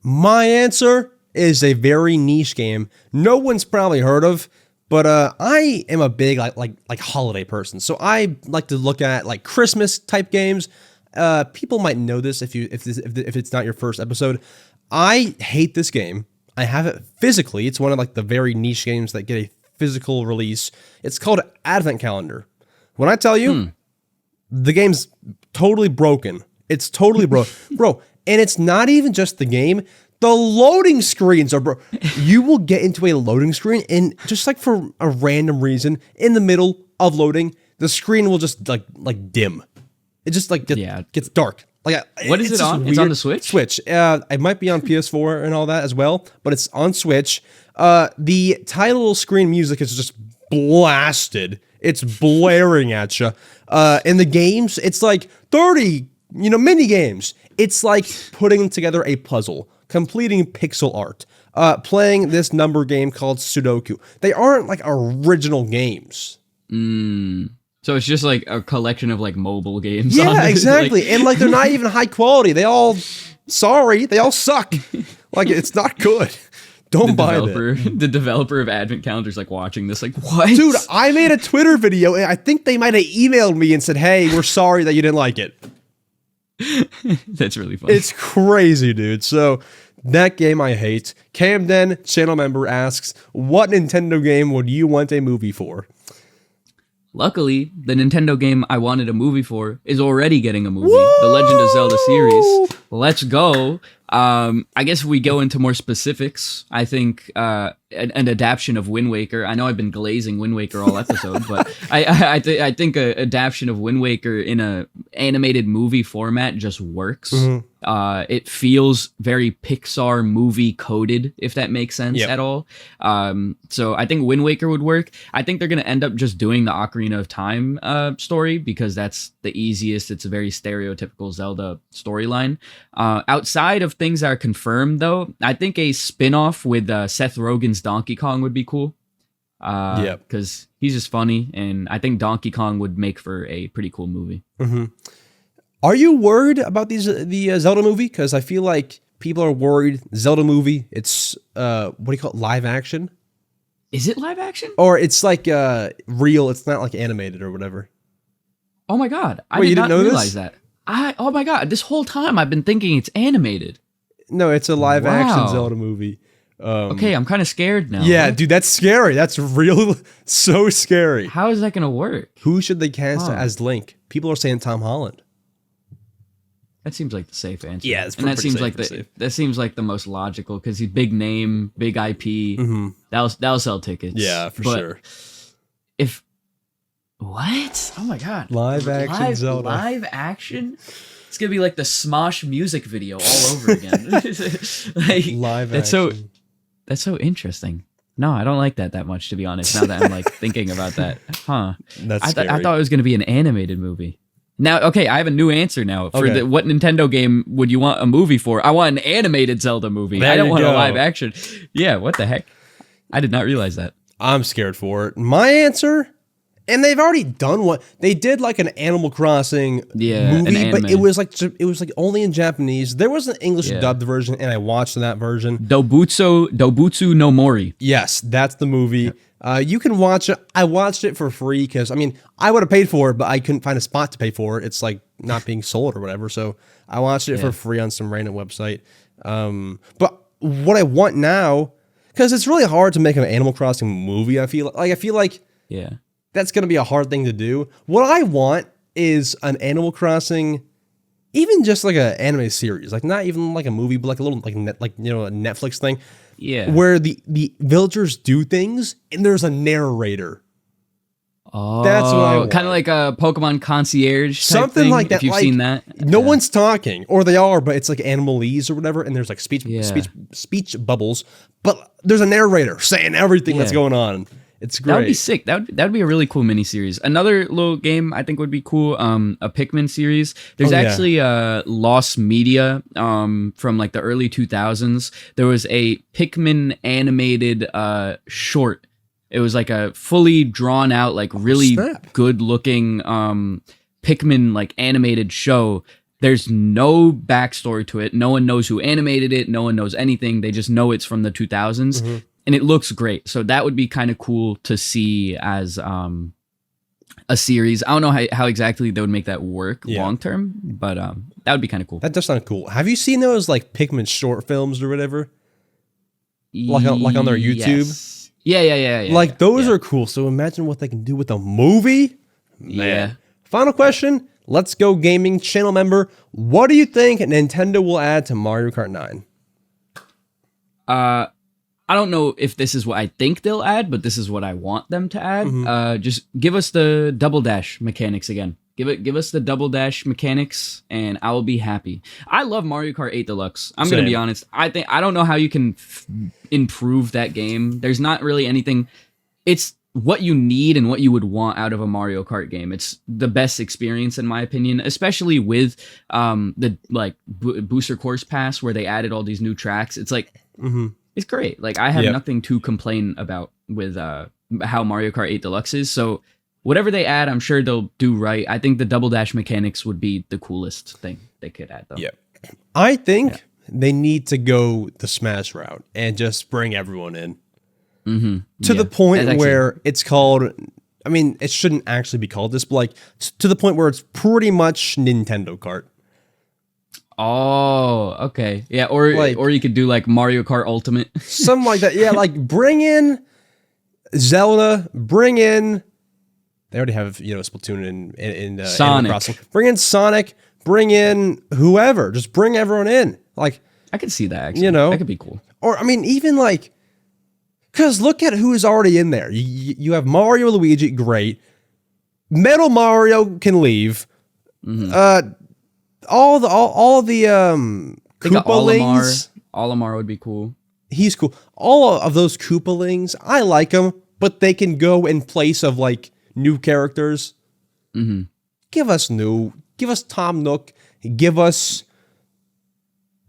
My answer is a very niche game no one's probably heard of, but I am a big like holiday person. So I like to look at like Christmas type games. People might know this if it's not your first episode. I hate this game. I have it physically. It's one of like the very niche games that get a physical release. It's called Advent Calendar. When I tell you, the game's totally broken. It's totally broken. Bro, and it's not even just the game. The loading screens are you will get into a loading screen and just like for a random reason, in the middle of loading, the screen will just like dim. It just like gets dark. Like, what is it on? It's on the Switch? Switch. It might be on PS4 and all that as well, but it's on Switch. The title screen music is just blasted. It's blaring at you. In the games, it's like 30, mini games. It's like putting together a puzzle, completing pixel art, playing this number game called Sudoku. They aren't like original games. So it's just like a collection of like mobile games. Yeah, exactly. And like they're not even high quality. They all suck. Like it's not good. Don't buy it. The developer of Advent Calendar is like watching this like, what? Dude, I made a Twitter video and I think they might have emailed me and said, hey, we're sorry that you didn't like it. That's really funny. It's crazy, dude. So that game I hate. Camden, channel member, asks, what Nintendo game would you want a movie for? Luckily, the Nintendo game I wanted a movie for is already getting a movie. Woo! The Legend of Zelda series. Let's go. I guess if we go into more specifics, I think an adaptation of Wind Waker. I know I've been glazing Wind Waker all episode, but I think an adaptation of Wind Waker in a animated movie format just works. It feels very Pixar movie coded, if that makes sense at all. So I think Wind Waker would work. I think they're going to end up just doing the Ocarina of Time story because that's the easiest. It's a very stereotypical Zelda storyline. Outside of things that are confirmed, though, I think a spin-off with Seth Rogen's Donkey Kong would be cool. Because he's just funny, and I think Donkey Kong would make for a pretty cool movie. Are you worried about the Zelda movie? Because I feel like people are worried. Zelda movie, it's what do you call it? Live action? Is it live action? Or it's like real? It's not like animated or whatever. Oh my god! I did not realize that. Oh my god! This whole time I've been thinking it's animated. No, it's a live action Zelda movie. Okay, I'm kind of scared now. Yeah, dude, that's scary. That's real, so scary. How is that gonna work? Who should they cast as Link? People are saying Tom Holland. That seems like the safe answer. Yeah, it's and that seems like that seems like the most logical because he's big name, big IP. That'll sell tickets. Yeah, for sure. If what? Oh my god! Live action Zelda. Live action. It's gonna be like the Smosh music video all over again. Like, live action. That's so interesting. No, I don't like that much, to be honest. Now that I'm like thinking about that, That's scary. I thought it was gonna be an animated movie. Now, okay, I have a new answer now for what Nintendo game would you want a movie for? I want an animated Zelda movie. I don't want a live action. Yeah, what the heck? I did not realize that. I'm scared for it. My answer, and they've already done one. They did like an Animal Crossing movie, but it was like only in Japanese. There was an English dubbed version, and I watched that version. Dobutsu no Mori. Yes, that's the movie. You can watch it. I watched it for free because, I mean, I would have paid for it, but I couldn't find a spot to pay for it. It's like not being sold or whatever. So I watched it for free on some random website. But what I want now, because it's really hard to make an Animal Crossing movie, I feel like that's going to be a hard thing to do. What I want is an Animal Crossing, even just like an anime series, like not even like a movie, but like a little a Netflix thing. Yeah, where the villagers do things and there's a narrator. Oh, That's what I want. Kind of like a Pokemon concierge type Something thing, like that. If you've like, seen that. No one's talking, or they are, but it's like animalese or whatever, and there's like speech bubbles, but there's a narrator saying everything that's going on. It's great. That would be sick. That would be a really cool miniseries. Another little game I think would be cool. A Pikmin series. There's actually Lost Media from like the early 2000s. There was a Pikmin animated short. It was like a fully drawn out, like really good looking Pikmin like animated show. There's no backstory to it. No one knows who animated it. No one knows anything. They just know it's from the 2000s. Mm-hmm. And it looks great. So that would be kind of cool to see as a series. I don't know how exactly they would make that work long term, but that would be kind of cool. That does sound cool. Have you seen those like Pikmin short films or whatever? Like on their YouTube? Yes. Yeah. Like those are cool. So imagine what they can do with a movie. Man. Yeah. Final question. Let's Go Gaming channel member. What do you think Nintendo will add to Mario Kart 9? I don't know if this is what I think they'll add, but this is what I want them to add. Mm-hmm. Just give us the double dash mechanics again. Give us the double dash mechanics, and I will be happy. I love Mario Kart 8 Deluxe. I'm gonna be honest. I don't know how you can improve that game. There's not really anything. It's what you need and what you would want out of a Mario Kart game. It's the best experience in my opinion, especially with the like booster course pass where they added all these new tracks. It's like it's great. Like I have nothing to complain about with how Mario Kart 8 Deluxe is. So whatever they add, I'm sure they'll do right. I think the double dash mechanics would be the coolest thing they could add, though. Yeah, I think they need to go the Smash route and just bring everyone in to the point where it's called. I mean, it shouldn't actually be called this, but like to the point where it's pretty much Nintendo Kart. Oh, okay, yeah, or you could do like Mario Kart Ultimate, something like that. Yeah, like bring in Zelda, bring in. They already have, Splatoon in Sonic. Bring in Sonic. Bring in whoever. Just bring everyone in. Like I could see that. Actually, that could be cool. Or I mean, even like, because look at who's already in there. You have Mario, Luigi, great. Metal Mario can leave. Mm-hmm. All the Koopalings. Olimar would be cool. He's cool. All of those Koopalings, I like them, but they can go in place of like new characters. Mm-hmm. Give us Tom Nook. Give us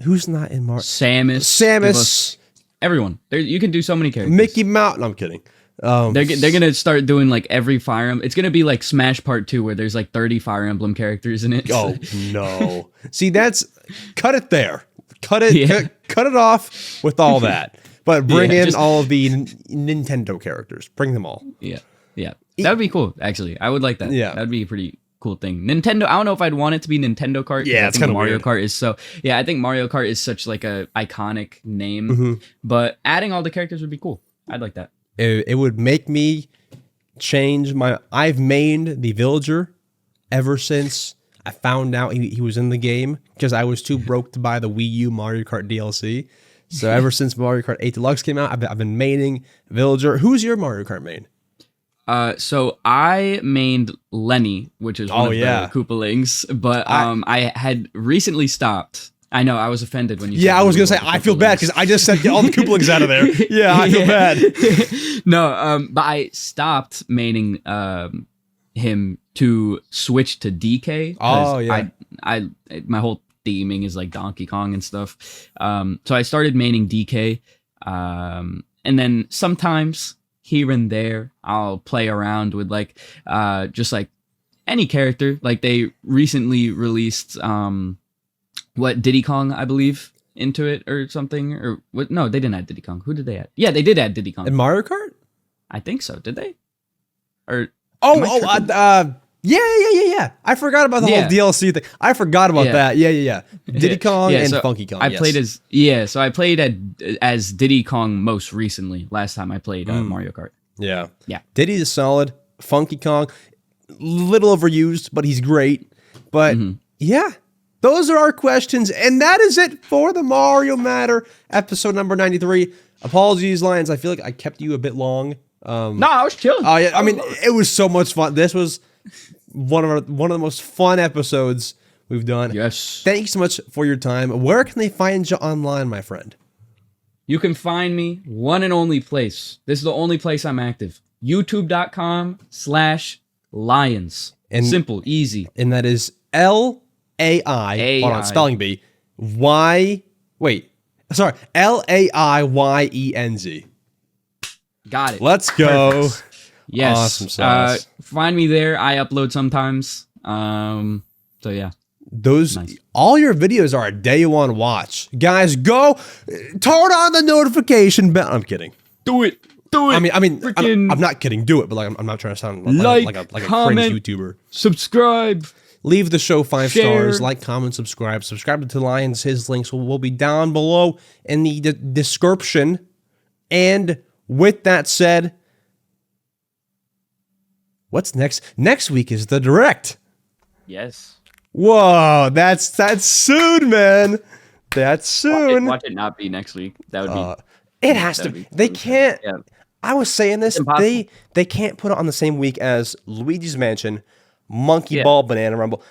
who's not in Mario. Samus. Everyone. You can do so many characters. Mickey Mouse. No, I'm kidding. They're gonna start doing like every Fire Emblem. It's gonna be like Smash Part 2 where there's like 30 Fire Emblem characters in it. Oh no! See, cut it there. Cut it off with all that. But bring in all of the Nintendo characters. Bring them all. Yeah. That would be cool, actually. I would like that. Yeah. That would be a pretty cool thing. Nintendo, I don't know if I'd want it to be Nintendo Kart. Yeah, it's kind of Mario weird. Kart is so... Yeah, I think Mario Kart is such like a iconic name. Mm-hmm. But adding all the characters would be cool. I'd like that. It would make me change my... I've mained the villager ever since I found out he was in the game because I was too broke to buy the Wii U Mario Kart DLC. So ever since Mario Kart 8 Deluxe came out, I've been maining villager. Who's your Mario Kart main? So I mained Lenny, which is one of the Koopalings, but I had recently stopped. I know, I was offended when you said I was going to say, I feel bad because I just said get all the Koopalings out of there. Yeah, I feel bad. No, but I stopped maining him to switch to DK. Oh, yeah. My whole theming is like Donkey Kong and stuff. So I started maining DK. And then sometimes here and there, I'll play around with like just like any character. Like they recently released Diddy Kong, I believe, into it or something. Or what? No, they didn't add Diddy Kong. Who did they add? Yeah, they did add Diddy Kong. In Mario Kart? I think so. Did they? Or yeah. I forgot about the whole DLC thing. I forgot about that. Yeah. Diddy Kong and Funky Kong. I played so I played as Diddy Kong most recently. Last time I played Mario Kart. Yeah. Diddy is solid. Funky Kong, little overused, but he's great. But yeah, those are our questions, and that is it for the Mario Matter episode number 93. Apologies, Lions. I feel like I kept you a bit long. No, I was chilling. Yeah, I mean, it was so much fun. This was one of the most fun episodes we've done. Yes. Thank you so much for your time. Where can they find you online, my friend? You can find me one and only place. This is the only place I'm active. YouTube.com/LaiyenZ. And simple, easy. And that is LAI. Hold on, spelling bee. LAIYENZ. Got it. Let's go. Perfect. Yes. Awesome sauce. Find me there. I upload sometimes. So yeah. All your videos are a day one watch. Guys, go turn on the notification bell. I'm kidding. Do it. I mean, I'm not kidding. Do it, but like, I'm not trying to sound like a comment, cringe YouTuber. Subscribe. Leave the show 5 share. stars. Like, comment, subscribe. Subscribe to LaiyenZ. His links will be down below in the description. And with that said, what's next? Next week is the direct. Yes. Whoa, that's soon, man. That's soon. Watch it not be next week. That would be. It has to be. They can't. Yeah. I was saying this. They can't put it on the same week as Luigi's Mansion, Monkey Ball, Banana Rumble.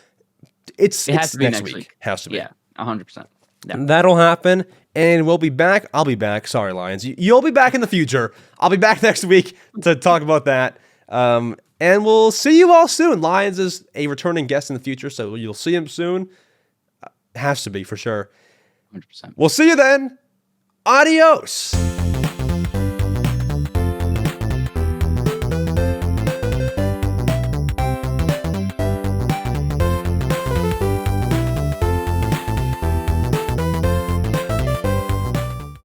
It has to be next week. Has to be. Yeah, 100%. Yeah. That'll happen, and we'll be back. I'll be back. Sorry, LaiyenZ. You'll be back in the future. I'll be back next week to talk about that. And we'll see you all soon. LaiyenZ is a returning guest in the future, so you'll see him soon. Has to be, for sure. 100%. We'll see you then. Adios.